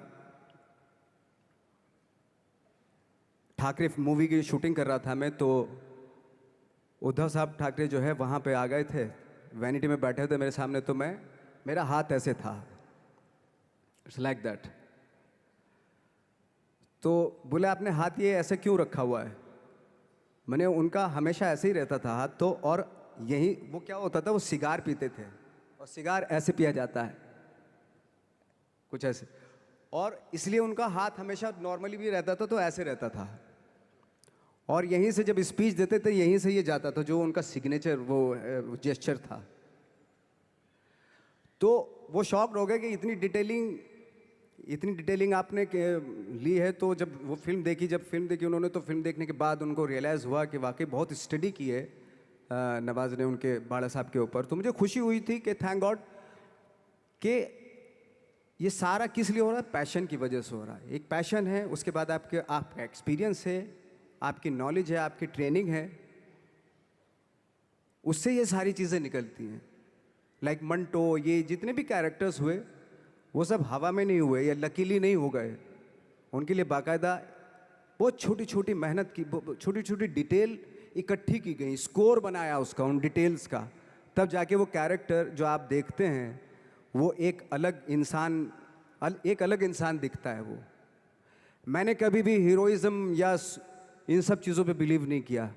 ठाकरे मूवी की शूटिंग कर रहा था मैं, तो उद्धव साहब ठाकरे जो है वहाँ पे आ गए थे, वैनिटी में बैठे थे मेरे सामने। तो मेरा हाथ ऐसे था, इट्स लाइक दैट। तो बोले आपने हाथ ये ऐसे क्यों रखा हुआ है? मैंने उनका हमेशा ऐसे ही रहता था हाथ। तो और यही वो क्या होता था, वो सिगार पीते थे, और सिगार ऐसे पिया जाता है कुछ ऐसे, और इसलिए उनका हाथ हमेशा नॉर्मली भी रहता था तो ऐसे रहता था। और यहीं से जब स्पीच देते थे यहीं से ये जाता था, जो उनका सिग्नेचर वो जेस्चर था। तो वो शॉक्ड हो गए कि इतनी डिटेलिंग आपने ली है। तो जब फिल्म देखी उन्होंने, तो फिल्म देखने के बाद उनको रियलाइज़ हुआ कि वाकई बहुत स्टडी की है नवाज़ ने उनके बाला साहब के ऊपर। तो मुझे खुशी हुई थी कि थैंक गॉड कि ये सारा किस लिए हो रहा है, पैशन की वजह से हो रहा है। एक पैशन है, उसके बाद आपका एक्सपीरियंस है, आपकी नॉलेज है, आपकी ट्रेनिंग है, उससे ये सारी चीज़ें निकलती हैं। लाइक मंटो, ये जितने भी कैरेक्टर्स हुए वो सब हवा में नहीं हुए या लकीली नहीं हो गए। उनके लिए बाकायदा बहुत छोटी छोटी मेहनत की, छोटी छोटी डिटेल इकट्ठी की गई, स्कोर बनाया उसका, उन डिटेल्स का, तब जाके वो कैरेक्टर जो आप देखते हैं वो एक अलग इंसान दिखता है। वो मैंने कभी भी हीरोइज्म या इन सब चीज़ों पे बिलीव नहीं किया।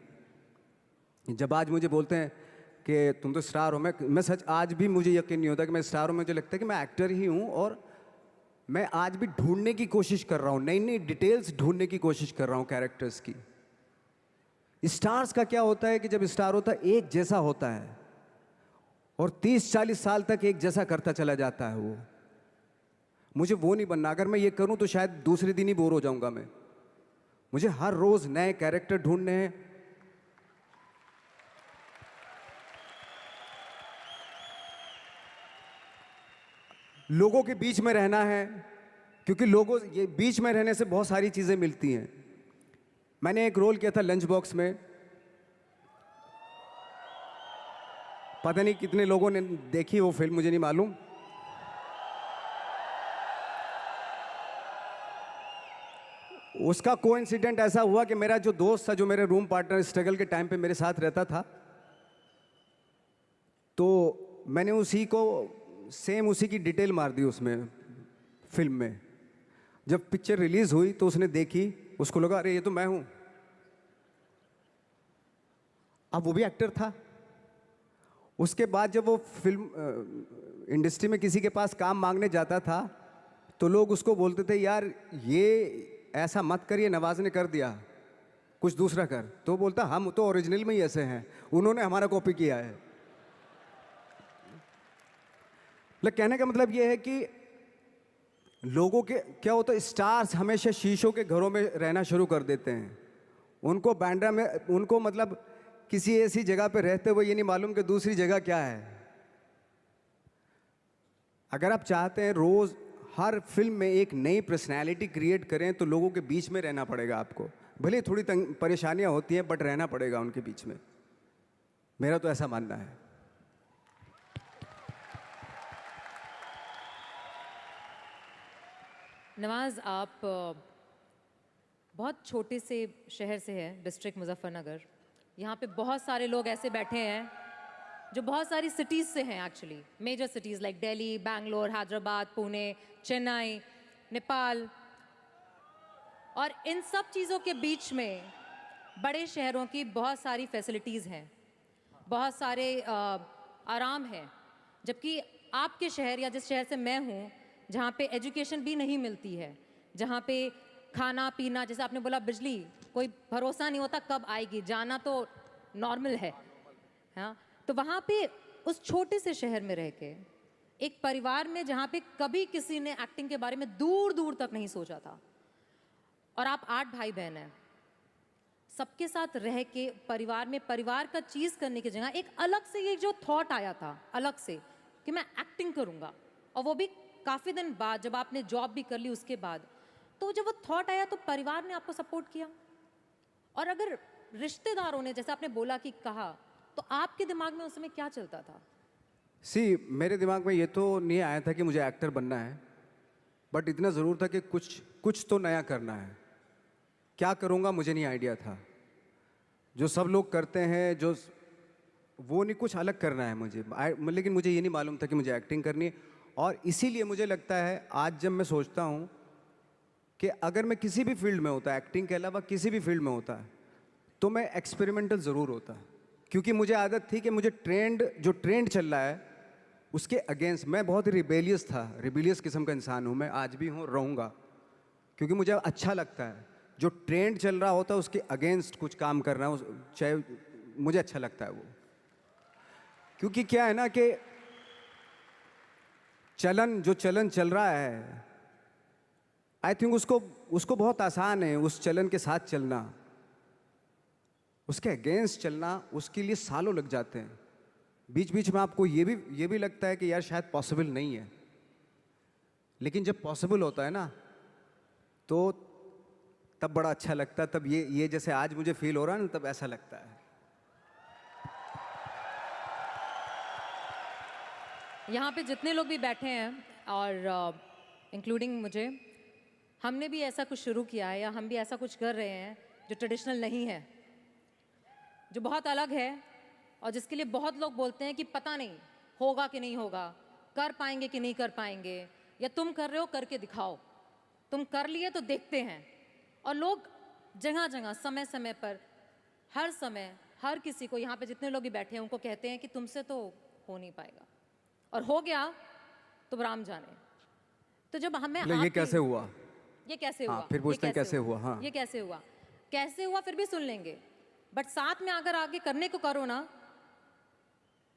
जब आज मुझे बोलते हैं कि तुम तो स्टार हो, मैं सच आज भी मुझे यकीन नहीं होता कि मैं स्टार हूँ। मुझे लगता है कि मैं एक्टर ही हूँ, और मैं आज भी ढूंढने की कोशिश कर रहा हूँ, नई नई डिटेल्स ढूंढने की कोशिश कर रहा हूँ कैरेक्टर्स की। स्टार्स का क्या होता है कि जब स्टार होता है एक जैसा होता है और 30-40 साल तक एक जैसा करता चला जाता है। वो मुझे वो नहीं बनना। अगर मैं ये करूँ तो शायद दूसरे दिन ही बोर हो जाऊँगा मैं। मुझे हर रोज़ नए कैरेक्टर ढूंढने हैं। लोगों के बीच में रहना है, क्योंकि ये बीच में रहने से बहुत सारी चीज़ें मिलती हैं। मैंने एक रोल किया था लंच बॉक्स में, पता नहीं कितने लोगों ने देखी वो फिल्म, मुझे नहीं मालूम। उसका कोइंसिडेंट ऐसा हुआ कि मेरा जो दोस्त था, जो मेरे रूम पार्टनर स्ट्रगल के टाइम पे मेरे साथ रहता था, तो मैंने उसी की डिटेल मार दी उसमें फिल्म में। जब पिक्चर रिलीज़ हुई तो उसने देखी उसको लगा अरे ये तो मैं हूं। अब वो भी एक्टर था। उसके बाद जब वो फिल्म इंडस्ट्री में किसी के पास काम मांगने जाता था तो लोग उसको बोलते थे यार ये ऐसा मत कर, ये नवाज ने कर दिया, कुछ दूसरा कर। तो बोलता हम तो ओरिजिनल में ही ऐसे हैं, उन्होंने हमारा कॉपी किया है। कहने का मतलब ये है कि लोगों के क्या होता है, स्टार्स हमेशा शीशों के घरों में रहना शुरू कर देते हैं। उनको बांद्रा में, उनको मतलब किसी ऐसी जगह पे रहते हुए ये नहीं मालूम कि दूसरी जगह क्या है। अगर आप चाहते हैं रोज हर फिल्म में एक नई पर्सनैलिटी क्रिएट करें तो लोगों के बीच में रहना पड़ेगा आपको। भले थोड़ी परेशानियां होती हैं बट रहना पड़ेगा उनके बीच में। मेरा तो ऐसा मानना है। नवाज, आप बहुत छोटे से शहर से हैं, डिस्ट्रिक्ट मुजफ्फरनगर। यहाँ पे बहुत सारे लोग ऐसे बैठे हैं जो बहुत सारी सिटीज़ से हैं actually, major cities like Delhi, Bangalore, Hyderabad, Pune, Chennai, Nepal. और इन सब चीज़ों के बीच में बड़े शहरों की बहुत सारी फैसिलिटीज़ हैं, बहुत सारे आराम हैं। जबकि आपके शहर या जिस शहर से मैं हूँ, जहाँ पे एजुकेशन भी नहीं मिलती है, जहाँ पे खाना पीना, जैसे आपने बोला बिजली, कोई भरोसा नहीं होता कब आएगी, जाना तो नॉर्मल है। हाँ, तो वहाँ पे उस छोटे से शहर में रह के एक परिवार में जहाँ पे कभी किसी ने एक्टिंग के बारे में दूर दूर तक नहीं सोचा था, और आप 8 भाई बहन हैं, सबके साथ रह के परिवार में परिवार का चीज़ करने की जगह एक अलग से ये जो थॉट आया था अलग से कि मैं एक्टिंग करूँगा, और वो भी काफ़ी दिन बाद जब आपने जॉब भी कर ली उसके बाद, तो जब वो थॉट आया तो परिवार ने आपको सपोर्ट किया। और अगर रिश्तेदारों ने, जैसे आपने बोला कि कहा, तो आपके दिमाग में उस समय क्या चलता था? मेरे दिमाग में ये तो नहीं आया था कि मुझे एक्टर बनना है, बट इतना ज़रूर था कि कुछ तो नया करना है। क्या करूँगा मुझे नहीं आइडिया था। जो सब लोग करते हैं जो वो नहीं, कुछ अलग करना है मुझे। लेकिन मुझे ये नहीं मालूम था कि मुझे एक्टिंग करनी है। और इसीलिए मुझे लगता है आज जब मैं सोचता हूँ कि अगर मैं किसी भी फील्ड में होता, एक्टिंग के अलावा किसी भी फील्ड में होता, तो मैं एक्सपेरिमेंटल ज़रूर होता। क्योंकि मुझे आदत थी कि मुझे जो ट्रेंड चल रहा है उसके अगेंस्ट, मैं बहुत ही रिबेलियस था, रिबेलियस किस्म का इंसान हूँ मैं, आज भी हूँ, रहूँगा। क्योंकि मुझे अच्छा लगता है जो ट्रेंड चल रहा होता है उसके अगेंस्ट कुछ काम करना, चाहे मुझे अच्छा लगता है वो। क्योंकि क्या है ना कि जो चलन चल रहा है, आई थिंक उसको बहुत आसान है उस चलन के साथ चलना। उसके अगेंस्ट चलना, उसके लिए सालों लग जाते हैं। बीच बीच में आपको ये भी लगता है कि यार शायद पॉसिबल नहीं है, लेकिन जब पॉसिबल होता है ना तो तब बड़ा अच्छा लगता है। तब ये जैसे आज मुझे फील हो रहा है ना, तब ऐसा लगता है। यहाँ पे जितने लोग भी बैठे हैं और इंक्लूडिंग मुझे, हमने भी ऐसा कुछ शुरू किया है या हम भी ऐसा कुछ कर रहे हैं जो ट्रेडिशनल नहीं है, जो बहुत अलग है, और जिसके लिए बहुत लोग बोलते हैं कि पता नहीं होगा कि नहीं होगा, कर पाएंगे कि नहीं कर पाएंगे, या तुम कर रहे हो करके दिखाओ, तुम कर लिए तो देखते हैं। और लोग जगह जगह समय समय पर हर समय हर किसी को, यहाँ पे जितने लोग भी बैठे हैं उनको कहते हैं कि तुमसे तो हो नहीं पाएगा, और हो गया तो राम जाने। तो जब हमें ये कैसे हुआ, ये कैसे हुआ, फिर पूछते हैं कैसे हुआ, हाँ ये कैसे हुआ फिर भी सुन लेंगे, बट साथ में अगर आगे करने को करो ना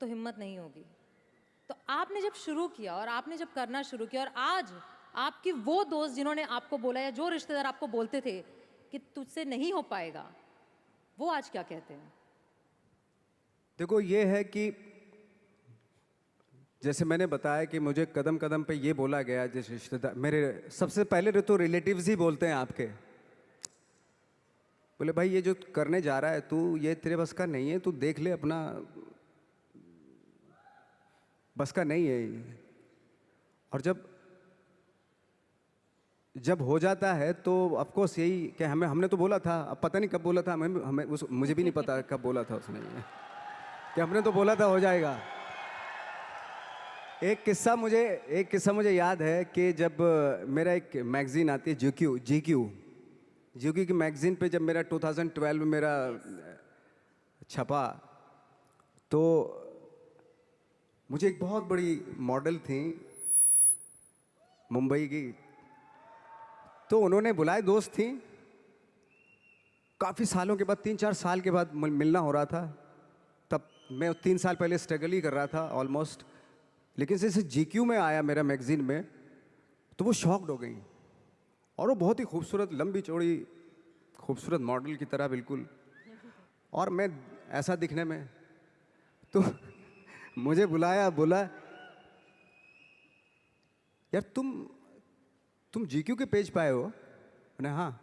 तो हिम्मत नहीं होगी। तो आपने जब शुरू किया और आपने जब करना शुरू किया, और आज आपकी वो दोस्त जिन्होंने आपको बोला या जो रिश्तेदार आपको बोलते थे कि तुझसे नहीं हो पाएगा, वो आज क्या कहते हैं? देखो ये है कि जैसे मैंने बताया कि मुझे कदम कदम पे ये बोला गया, जैसे रिश्तेदार मेरे सबसे पहले तो रिलेटिव्स ही बोलते हैं आपके, बोले भाई ये जो करने जा रहा है तू, ये तेरे बस का नहीं है, तू देख ले अपना, बस का नहीं है ये। और जब हो जाता है तो ऑफकोर्स यही कि हमने तो बोला था, अब पता नहीं कब बोला था, मुझे भी नहीं पता कब बोला था उसने ये, कि हमने तो बोला था हो जाएगा। एक किस्सा मुझे याद है कि जब मेरा एक मैगजीन आती है GQ, जीक्यू की मैगज़ीन पे जब मेरा 2012 में मेरा छपा, तो मुझे एक बहुत बड़ी मॉडल थी मुंबई की, तो उन्होंने बुलाए, दोस्त थी, काफ़ी सालों के बाद, 3-4 साल के बाद मिलना हो रहा था। तब मैं 3 साल पहले स्ट्रगल ही कर रहा था ऑलमोस्ट, लेकिन जैसे जीक्यू में आया मेरा मैगज़ीन में, तो वो शॉक्ड हो गई। और वो बहुत ही खूबसूरत, लंबी चौड़ी खूबसूरत मॉडल की तरह बिल्कुल, और मैं ऐसा दिखने में, तो मुझे बुलाया, बोला यार तुम जीक्यू के पेज पे आए हो? मैंने हाँ।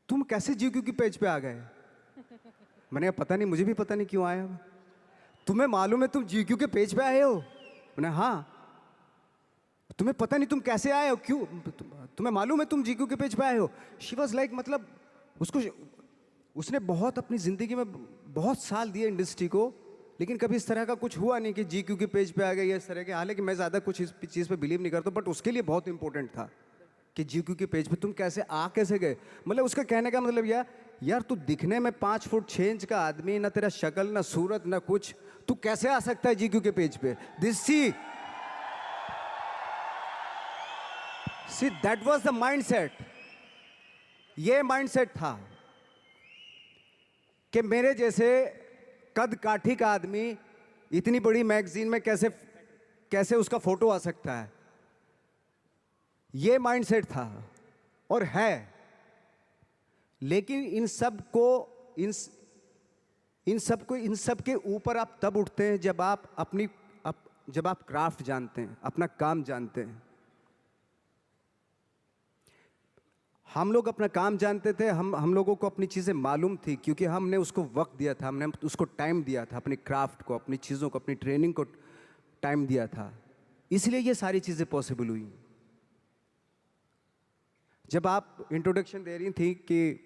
तुम कैसे जीक्यू के पेज पे आ गए? मैंने कहा पता नहीं, मुझे भी पता नहीं क्यों आया। तुम्हें मालूम है तुम जीक्यू के पेज पे आए हो? मैंने हाँ। तुम्हें पता नहीं तुम कैसे आए हो, क्यों? तुम्हें मालूम है तुम जीक्यू के पेज पे आए हो? शी वॉज लाइक, मतलब उसने बहुत अपनी ज़िंदगी में बहुत साल दिए इंडस्ट्री को, लेकिन कभी इस तरह का कुछ हुआ नहीं कि जीक्यू के पेज पे आ गए इस तरह के। हालांकि मैं ज़्यादा कुछ इस चीज़ पे बिलीव नहीं करता, बट उसके लिए बहुत इंपॉर्टेंट था कि जीक्यू के पेज पे तुम कैसे गए। मतलब उसका कहने का मतलब यार तू दिखने में 5 फुट 6 इंच का आदमी, ना तेरा शक्ल, ना सूरत, ना कुछ, तू कैसे आ सकता है जीक्यू के पेज पे? See that was the mindset. ये माइंडसेट था कि मेरे जैसे कद काठी का आदमी इतनी बड़ी मैगजीन में कैसे उसका फोटो आ सकता है। ये माइंडसेट था और है। लेकिन इन सब के ऊपर आप तब उठते हैं जब आप क्राफ्ट जानते हैं, अपना काम जानते हैं। हम लोग अपना काम जानते थे, हम लोगों को अपनी चीज़ें मालूम थी, क्योंकि हमने उसको वक्त दिया था, हमने उसको टाइम दिया था, अपनी क्राफ्ट को, अपनी चीज़ों को, अपनी ट्रेनिंग को टाइम दिया था। इसलिए ये सारी चीज़ें पॉसिबल हुई। जब आप इंट्रोडक्शन दे रही थी कि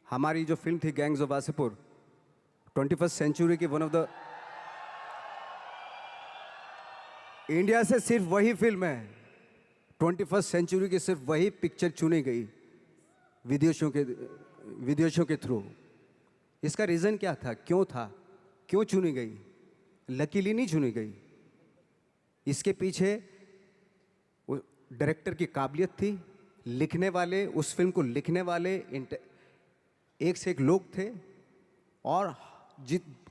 हमारी जो फिल्म थी gangs of Wasseypur, 21st century की वन ऑफ द इंडिया से सिर्फ वही फिल्म है, 21st सेंचुरी की सिर्फ वही पिक्चर चुनी गई विदेशों के थ्रू। इसका रीज़न क्या था, क्यों चुनी गई? लकीली नहीं चुनी गई। इसके पीछे डायरेक्टर की काबिलियत थी, लिखने वाले, उस फिल्म को लिखने वाले एक से एक लोग थे, और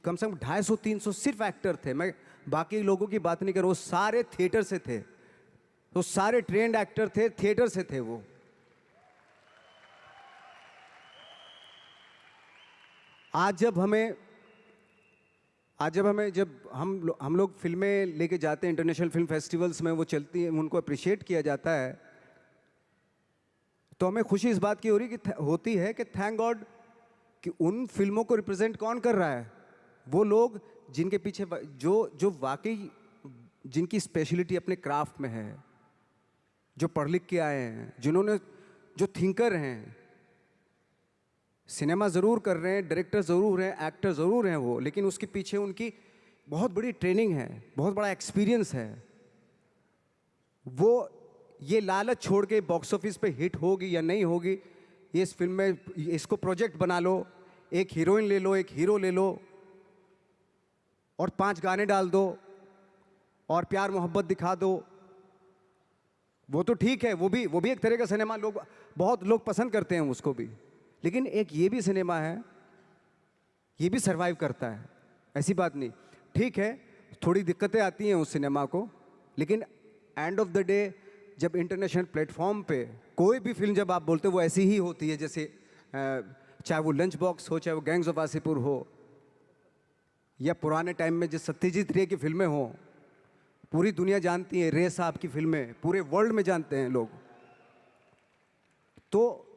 कम से कम 250-300 सिर्फ एक्टर थे। मैं बाकी लोगों की बात नहीं कर रहा हूँ, सारे थिएटर से थे, तो सारे ट्रेंड एक्टर थे, थिएटर से थे वो। आज जब हम लोग फिल्में लेके जाते हैं इंटरनेशनल फिल्म फेस्टिवल्स में, वो चलती हैं, उनको अप्रिशिएट किया जाता है, तो हमें खुशी इस बात की होती है कि थैंक गॉड कि उन फिल्मों को रिप्रेजेंट कौन कर रहा है? वो लोग जिनके पीछे जो वाकई जिनकी स्पेशलिटी अपने क्राफ्ट में है, जो पढ़ लिख के आए हैं, जो थिंकर हैं। सिनेमा ज़रूर कर रहे हैं, डायरेक्टर ज़रूर हैं, एक्टर ज़रूर हैं वो, लेकिन उसके पीछे उनकी बहुत बड़ी ट्रेनिंग है, बहुत बड़ा एक्सपीरियंस है। वो ये लालच छोड़ के बॉक्स ऑफिस पे हिट होगी या नहीं होगी, ये इस फिल्म में इसको प्रोजेक्ट बना लो, एक हीरोइन ले लो, एक हीरो ले लो, और 5 गाने डाल दो, और प्यार मोहब्बत दिखा दो। वो तो ठीक है, वो भी एक तरह का सिनेमा, बहुत लोग पसंद करते हैं उसको भी। लेकिन एक ये भी सिनेमा है, ये भी सरवाइव करता है, ऐसी बात नहीं। ठीक है, थोड़ी दिक्कतें आती हैं उस सिनेमा को, लेकिन एंड ऑफ द डे जब इंटरनेशनल प्लेटफॉर्म पे कोई भी फिल्म जब आप बोलते हो, वो ऐसी ही होती है, जैसे चाहे वो लंच बॉक्स हो, चाहे वो गैंग्स ऑफ वासेपुर हो, या पुराने टाइम में जो सत्यजीत रे की फिल्में हो, पूरी दुनिया जानती है। रे साहब की फिल्में पूरे वर्ल्ड में जानते हैं लोग। तो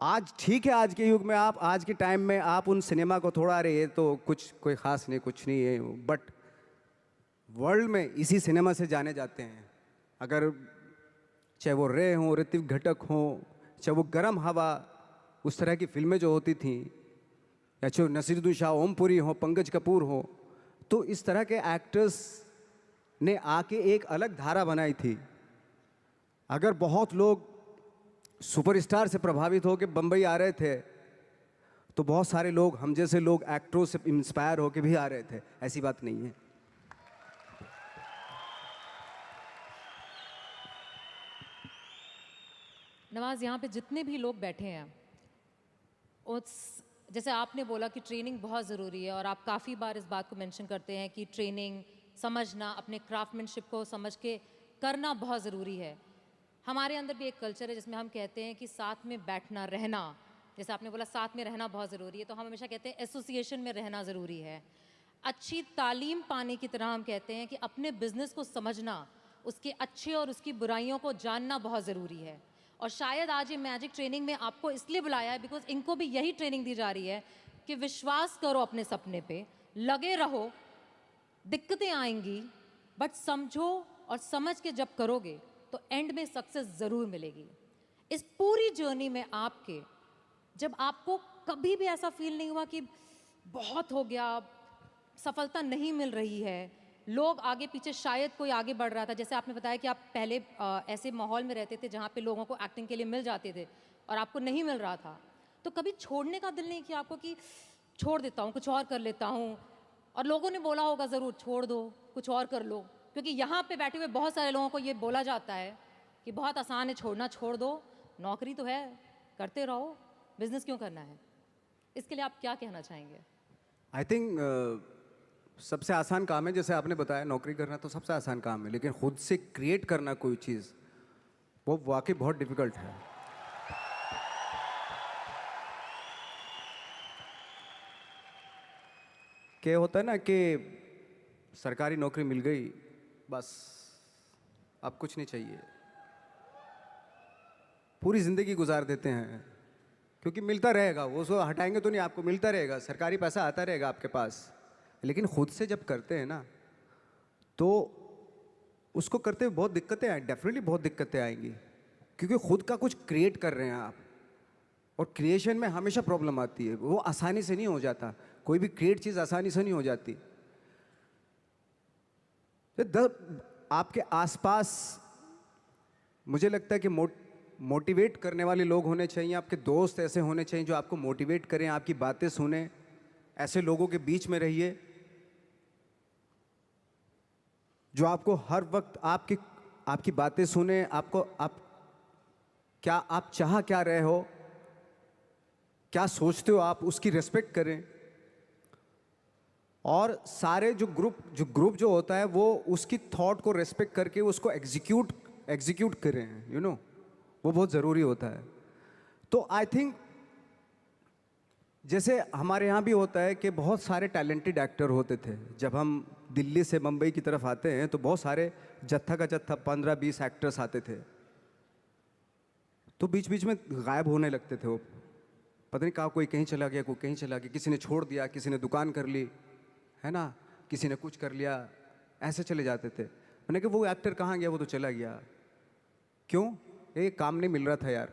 आज ठीक है, आज के युग में आज के टाइम में आप उन सिनेमा को थोड़ा, अरे ये तो कोई ख़ास नहीं, कुछ नहीं है, बट वर्ल्ड में इसी सिनेमा से जाने जाते हैं। अगर चाहे वो रे हो, ऋतिक घटक हो, चाहे वो गरम हवा, उस तरह की फिल्में जो होती थी, या चाहे नसीरुद्दीन शाह, ओमपुरी हो, पंकज कपूर हो, तो इस तरह के एक्टर्स ने आके एक अलग धारा बनाई थी। अगर बहुत लोग सुपरस्टार से प्रभावित होकर बम्बई आ रहे थे, तो बहुत सारे लोग, हम जैसे लोग एक्टरों से इंस्पायर होकर भी आ रहे थे। ऐसी बात नहीं है। नवाज, यहाँ पे जितने भी लोग बैठे हैं, उस जैसे आपने बोला कि ट्रेनिंग बहुत ज़रूरी है, और आप काफ़ी बार इस बात को मेंशन करते हैं कि ट्रेनिंग, समझना, अपने क्राफ्टमैनशिप को समझ के करना बहुत ज़रूरी है। हमारे अंदर भी एक कल्चर है जिसमें हम कहते हैं कि साथ में बैठना, रहना, जैसे आपने बोला साथ में रहना बहुत ज़रूरी है, तो हम हमेशा कहते हैं एसोसिएशन में रहना ज़रूरी है। अच्छी तालीम पाने की तरह हम कहते हैं कि अपने बिजनेस को समझना, उसके अच्छे और उसकी बुराइयों को जानना बहुत ज़रूरी है। और शायद आज ये मैजिक ट्रेनिंग में आपको इसलिए बुलाया है बिकॉज इनको भी यही ट्रेनिंग दी जा रही है कि विश्वास करो अपने सपने पे, लगे रहो, दिक्कतें आएंगी, बट समझो और समझ के जब करोगे तो एंड में सक्सेस ज़रूर मिलेगी। इस पूरी जर्नी में आपके, जब आपको कभी भी ऐसा फील नहीं हुआ कि बहुत हो गया, सफलता नहीं मिल रही है, लोग आगे पीछे, शायद कोई आगे बढ़ रहा था, जैसे आपने बताया कि आप पहले ऐसे माहौल में रहते थे जहाँ पे लोगों को एक्टिंग के लिए मिल जाते थे और आपको नहीं मिल रहा था, तो कभी छोड़ने का दिल नहीं किया आपको कि छोड़ देता हूँ, कुछ और कर लेता हूँ? और लोगों ने बोला होगा ज़रूर, छोड़ दो, कुछ और कर लो, क्योंकि यहाँ पे बैठे हुए बहुत सारे लोगों को ये बोला जाता है कि बहुत आसान है छोड़ना, छोड़ दो, नौकरी तो है, करते रहो, बिजनेस क्यों करना है? इसके लिए आप क्या कहना चाहेंगे? आई थिंक सबसे आसान काम है, जैसे आपने बताया, नौकरी करना तो सबसे आसान काम है, लेकिन खुद से क्रिएट करना कोई चीज़, वो वाकई बहुत डिफिकल्ट है। क्या होता है ना कि सरकारी नौकरी मिल गई, बस अब कुछ नहीं चाहिए, पूरी ज़िंदगी गुजार देते हैं, क्योंकि मिलता रहेगा, वो सो हटाएंगे तो नहीं, आपको मिलता रहेगा, सरकारी पैसा आता रहेगा आपके पास। लेकिन खुद से जब करते हैं ना, तो उसको करते हुए बहुत दिक्कतें आए, डेफिनेटली बहुत दिक्कतें आएंगी, क्योंकि खुद का कुछ क्रिएट कर रहे हैं आप, और क्रिएशन में हमेशा प्रॉब्लम आती है, वो आसानी से नहीं हो जाता, कोई भी क्रिएट चीज़ आसानी से नहीं हो जाती। आपके आसपास मुझे लगता है कि मोटिवेट करने वाले लोग होने चाहिए, आपके दोस्त ऐसे होने चाहिए जो आपको मोटिवेट करें, आपकी बातें सुने, ऐसे लोगों के बीच में रहिए जो आपको हर वक्त आपकी बातें सुने, आप चाह क्या रहे हो, क्या सोचते हो आप, उसकी रिस्पेक्ट करें। और सारे जो ग्रुप जो होता है वो उसकी थॉट को रिस्पेक्ट करके उसको एग्जीक्यूट करें, यू नो, वो बहुत ज़रूरी होता है। तो आई थिंक जैसे हमारे यहाँ भी होता है कि बहुत सारे टैलेंटेड एक्टर होते थे, जब हम दिल्ली से मुंबई की तरफ आते हैं तो बहुत सारे जत्था का जत्था 15-20 एक्टर्स आते थे, तो बीच बीच में गायब होने लगते थे वो, पता नहीं कहाँ, कोई कहीं चला गया, कोई कहीं चला गया, किसी ने छोड़ दिया, किसी ने दुकान कर ली, है ना, किसी ने कुछ कर लिया, ऐसे चले जाते थे। मैंने कहा वो एक्टर कहाँ गया, वो तो चला गया, क्यों? ये काम नहीं मिल रहा था यार।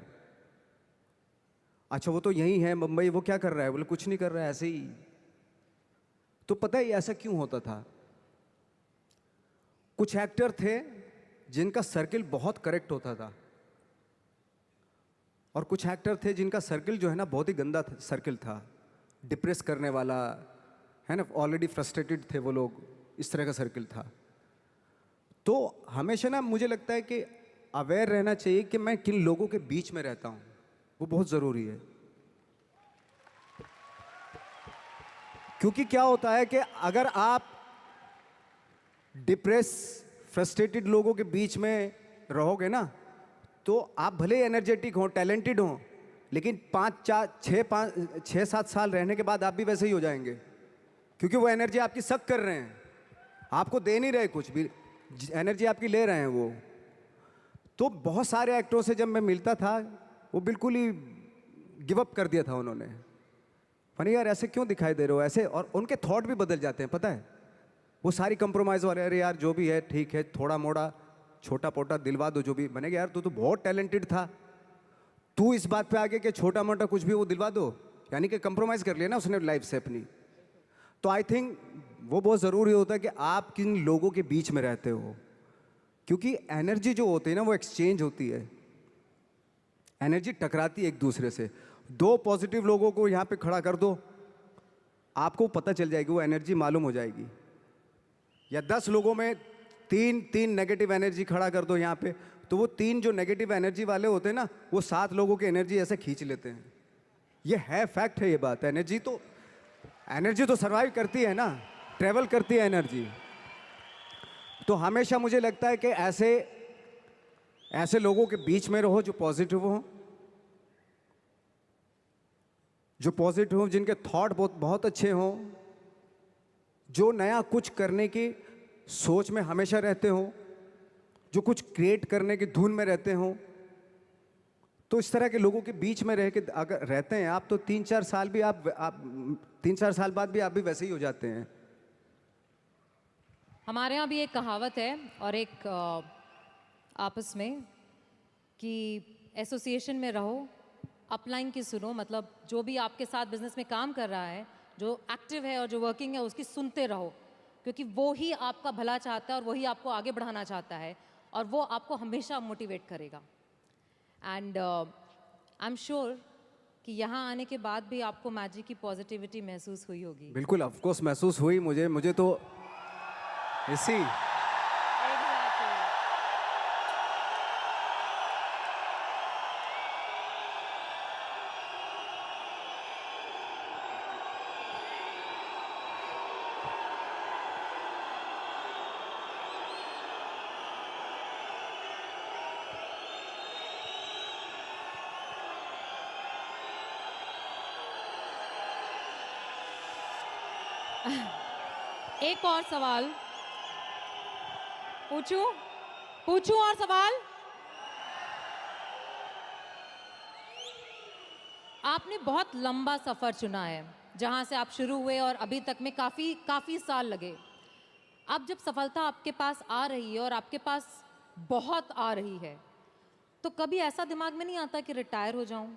अच्छा वो तो यही है मुंबई, वो क्या कर रहा है? बोले कुछ नहीं कर रहा है, ऐसे ही। तो पता है ऐसा क्यों होता था? कुछ एक्टर थे जिनका सर्किल बहुत करेक्ट होता था, और कुछ एक्टर थे जिनका सर्किल जो है ना बहुत ही गंदा सर्किल था, डिप्रेस करने वाला, है ना, ऑलरेडी फ्रस्ट्रेटेड थे वो लोग, इस तरह का सर्किल था। तो हमेशा ना मुझे लगता है कि अवेयर रहना चाहिए कि मैं किन लोगों के बीच में रहता हूँ, वो बहुत ज़रूरी है। क्योंकि क्या होता है कि अगर आप डिप्रेस फ्रस्ट्रेटेड लोगों के बीच में रहोगे ना, तो आप भले एनर्जेटिक हो, टैलेंटेड हो, लेकिन 6-7 साल रहने के बाद आप भी वैसे ही हो जाएंगे, क्योंकि वो एनर्जी आपकी सक कर रहे हैं, आपको दे नहीं रहे, कुछ भी एनर्जी आपकी ले रहे हैं वो। तो बहुत सारे एक्टरों से जब मैं मिलता था, वो बिल्कुल ही गिव अप कर दिया था उन्होंने, फनी यार ऐसे क्यों दिखाई दे रहे हो ऐसे, और उनके थॉट भी बदल जाते हैं, पता है, वो सारी कंप्रोमाइज़ वाले, अरे यार जो भी है ठीक है, थोड़ा मोड़ा छोटा पोटा दिलवा दो जो भी बनेगा, यार तू तो बहुत टैलेंटेड था, तू इस बात पे आ गया कि छोटा मोटा कुछ भी वो दिलवा दो, यानी कि कंप्रोमाइज़ कर लिया ना उसने लाइफ से अपनी। तो आई थिंक वो बहुत ज़रूरी होता है कि आप किन लोगों के बीच में रहते हो, क्योंकि एनर्जी जो होती है ना वो एक्सचेंज होती है, एनर्जी टकराती है एक दूसरे से। 2 पॉजिटिव लोगों को यहाँ पे खड़ा कर दो, आपको पता चल जाएगी, वो एनर्जी मालूम हो जाएगी। या 10 लोगों में 3 नेगेटिव एनर्जी खड़ा कर दो यहाँ पे, तो वो 3 जो नेगेटिव एनर्जी वाले होते हैं ना, वो 7 लोगों की एनर्जी ऐसे खींच लेते हैं। ये है, फैक्ट है ये बात। एनर्जी तो सर्वाइव करती है ना, ट्रेवल करती है एनर्जी। तो हमेशा मुझे लगता है कि ऐसे लोगों के बीच में रहो जो पॉजिटिव हो, जिनके थॉट बहुत अच्छे हों, जो नया कुछ करने की सोच में हमेशा रहते हों, जो कुछ क्रिएट करने की धुन में रहते हों। तो इस तरह के लोगों के बीच में रह के अगर रहते हैं आप, तो 3-4 साल भी आप 3-4 साल बाद भी आप भी वैसे ही हो जाते हैं। हमारे यहाँ भी एक कहावत है और एक आपस में कि एसोसिएशन में रहो, अपलाइन की सुनो। मतलब जो भी आपके साथ बिजनेस में काम कर रहा है, जो एक्टिव है और जो वर्किंग है, उसकी सुनते रहो, क्योंकि वो ही आपका भला चाहता है और वही आपको आगे बढ़ाना चाहता है और वो आपको हमेशा मोटिवेट करेगा। एंड आई एम श्योर कि यहाँ आने के बाद भी आपको मैजिक की पॉजिटिविटी महसूस हुई होगी। बिल्कुल, ऑफ कोर्स महसूस हुई मुझे तो इसी एक और सवाल पूछूं और सवाल। आपने बहुत लंबा सफर चुना है, जहां से आप शुरू हुए और अभी तक में काफी साल लगे। अब जब सफलता आपके पास आ रही है और आपके पास बहुत आ रही है, तो कभी ऐसा दिमाग में नहीं आता कि रिटायर हो जाऊं?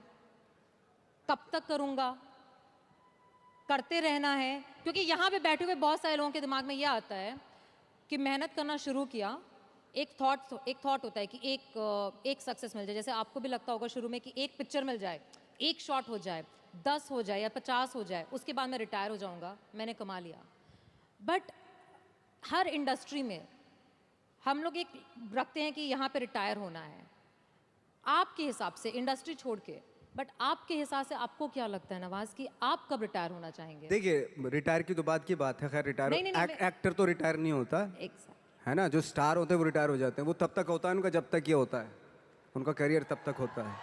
कब तक करूंगा? करते रहना है? क्योंकि यहाँ पे बैठे हुए बहुत सारे लोगों के दिमाग में यह आता है कि मेहनत करना शुरू किया, एक थॉट होता है कि एक सक्सेस मिल जाए। जैसे आपको भी लगता होगा शुरू में कि एक पिक्चर मिल जाए, एक शॉट हो जाए, 10 हो जाए या 50 हो जाए, उसके बाद मैं रिटायर हो जाऊंगा, मैंने कमा लिया। बट हर इंडस्ट्री में हम लोग एक रखते हैं कि यहाँ पे रिटायर होना है। आपके हिसाब से इंडस्ट्री छोड़ के, बट आपके हिसाब से आपको क्या लगता है नवाज कि आप कब रिटायर होना चाहेंगे? देखिए, रिटायर की तो बात की बात है। खैर रिटायर, एक्टर तो रिटायर नहीं होता है ना। जो स्टार होते हैं वो रिटायर हो जाते हैं। वो तब तक होता है उनका जब तक ये होता है, उनका करियर तब तक होता है।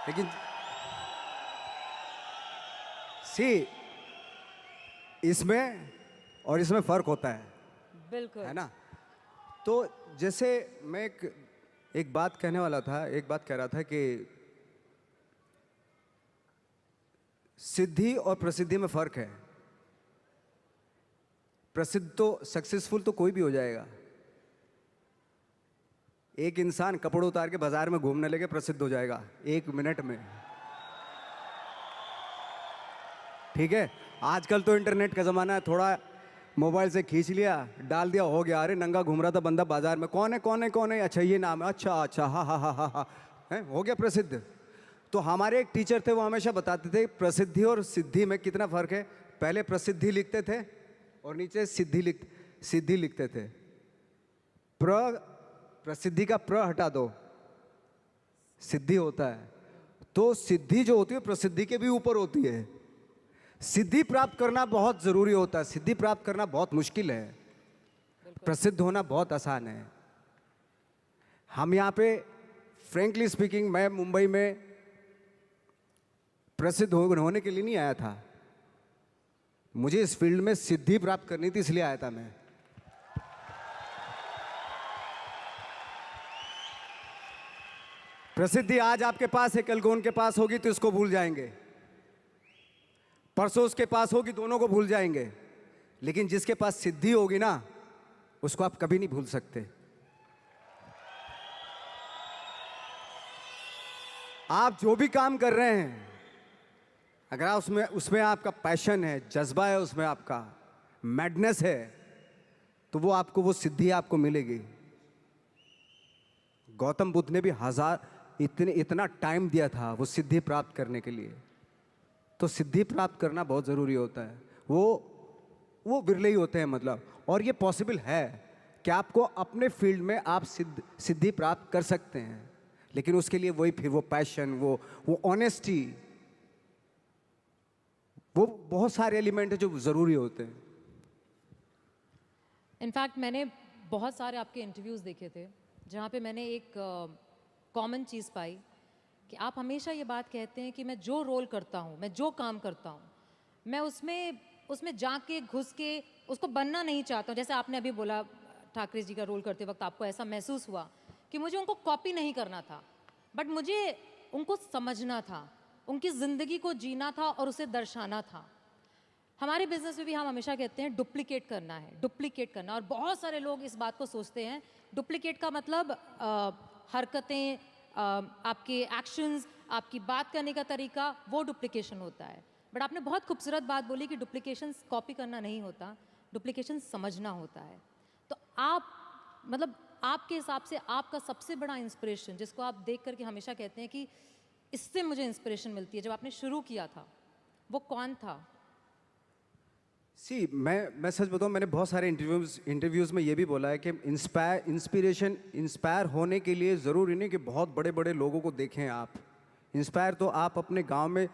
लेकिन इसमें और इसमें फर्क होता है, बिल्कुल, है ना। तो जैसे मैं एक बात कहने वाला था, एक बात कह रहा था कि सिद्धि और प्रसिद्धि में फर्क है। प्रसिद्ध तो, सक्सेसफुल तो कोई भी हो जाएगा। एक इंसान कपड़े उतार के बाजार में घूमने लगे, प्रसिद्ध हो जाएगा 1 मिनट में। ठीक है, आजकल तो इंटरनेट का जमाना है, थोड़ा मोबाइल से खींच लिया, डाल दिया, हो गया। अरे नंगा घूम रहा था बंदा बाजार में, कौन है, अच्छा ये नाम है, अच्छा, हा, है, हो गया प्रसिद्ध। तो हमारे एक टीचर थे, वो हमेशा बताते थे प्रसिद्धि और सिद्धि में कितना फर्क है। पहले प्रसिद्धि लिखते थे और नीचे सिद्धि लिखते थे। प्रसिद्धि का प्र हटा दो, सिद्धि होता है। तो सिद्धि जो होती है प्रसिद्धि के भी ऊपर होती है। सिद्धि प्राप्त करना बहुत जरूरी होता है, सिद्धि प्राप्त करना बहुत मुश्किल है, प्रसिद्ध होना बहुत आसान है। हम यहाँ पे फ्रेंकली स्पीकिंग, मैं मुंबई में प्रसिद्ध होने के लिए नहीं आया था। मुझे इस फील्ड में सिद्धि प्राप्त करनी थी, इसलिए आया था मैं। प्रसिद्धि आज आपके पास है, कल को उनके पास होगी तो इसको भूल जाएंगे, परसों उसके पास होगी, दोनों को भूल जाएंगे। लेकिन जिसके पास सिद्धि होगी ना, उसको आप कभी नहीं भूल सकते। आप जो भी काम कर रहे हैं, अगर आप उसमें आपका पैशन है, जज्बा है, उसमें आपका मैडनेस है, तो वो सिद्धि आपको मिलेगी। गौतम बुद्ध ने भी इतना टाइम दिया था वो सिद्धि प्राप्त करने के लिए। तो सिद्धि प्राप्त करना बहुत ज़रूरी होता है। वो विरले ही होते हैं मतलब। और ये पॉसिबल है कि आपको अपने फील्ड में आप सिद्धि प्राप्त कर सकते हैं, लेकिन उसके लिए वही फिर वो पैशन, वो ऑनेस्टी, वो बहुत सारे एलिमेंट है जो ज़रूरी होते हैं। इनफैक्ट मैंने बहुत सारे आपके इंटरव्यूज़ देखे थे जहाँ पे मैंने एक कॉमन चीज़ पाई कि आप हमेशा ये बात कहते हैं कि मैं जो रोल करता हूँ, मैं जो काम करता हूँ, मैं उसमें जाके घुस के उसको बनना नहीं चाहता हूँ। जैसे आपने अभी बोला ठाकरे जी का रोल करते वक्त आपको ऐसा महसूस हुआ कि मुझे उनको कॉपी नहीं करना था, बट मुझे उनको समझना था, उनकी ज़िंदगी को जीना था और उसे दर्शाना था। हमारे बिजनेस में भी हम हमेशा कहते हैं डुप्लीकेट करना है, डुप्लीकेट करना। और बहुत सारे लोग इस बात को सोचते हैं, डुप्लीकेट का मतलब हरकतें, आपके एक्शंस, आपकी बात करने का तरीका, वो डुप्लीकेशन होता है। बट आपने बहुत खूबसूरत बात बोली कि डुप्लीकेशन कॉपी करना नहीं होता, डुप्लीकेशन समझना होता है। तो आप मतलब आपके हिसाब से आपका सबसे बड़ा इंस्पिरेशन, जिसको आप देख करके हमेशा कहते हैं कि इससे मुझे इंस्पिरेशन मिलती है, जब आपने शुरू किया था, वो कौन था? मैं सच बताऊं, मैंने बहुत सारे इंटरव्यूज़ में ये भी बोला है कि इंस्पायर होने के लिए ज़रूरी नहीं कि बहुत बड़े बड़े लोगों को देखें आप। इंस्पायर तो आप अपने गांव में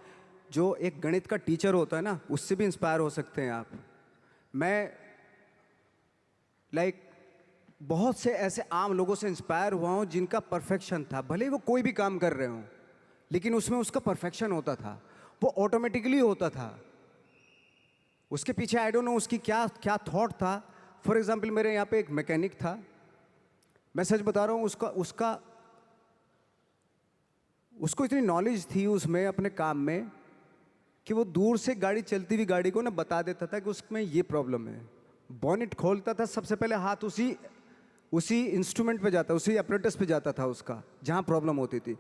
जो एक गणित का टीचर होता है ना, उससे भी इंस्पायर हो सकते हैं आप। मैं बहुत से ऐसे आम लोगों से इंस्पायर हुआ हूँ जिनका परफेक्शन था, भले ही वो कोई भी काम कर रहे हों, लेकिन उसमें उसका परफेक्शन होता था, वो ऑटोमेटिकली होता था। उसके पीछे आई डोंट नो उसकी क्या क्या थॉट था। फॉर एग्जांपल मेरे यहाँ पे एक मैकेनिक था, मैं सच बता रहा हूँ, उसको इतनी नॉलेज थी उसमें अपने काम में कि वो दूर से गाड़ी चलती हुई गाड़ी को ना बता देता था कि उसमें ये प्रॉब्लम है। बॉनेट खोलता था, सबसे पहले हाथ उसी इंस्ट्रूमेंट पे जाता, उसी अपरेटस पे जाता था उसका जहाँ प्रॉब्लम होती थी।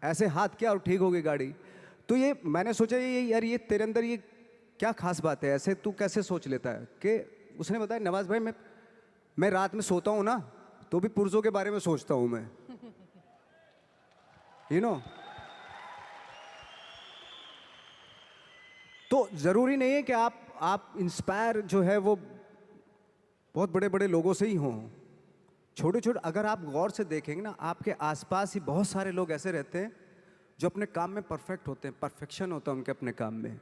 ऐसे हाथ किया और ठीक हो गई गाड़ी। तो ये मैंने सोचा यार ये तेरे अंदर ये क्या खास बात है, ऐसे तू कैसे सोच लेता है? कि उसने बताया, नवाज भाई मैं रात में सोता हूँ ना तो भी पुर्जों के बारे में सोचता हूँ मैं, यू नो। तो ज़रूरी नहीं है कि आप इंस्पायर जो है वो बहुत बड़े बड़े लोगों से ही हों। छोटे छोटे अगर आप गौर से देखेंगे ना, आपके आसपास ही बहुत सारे लोग ऐसे रहते हैं जो अपने काम में परफेक्ट होते हैं, परफेक्शन होता है उनके अपने काम में।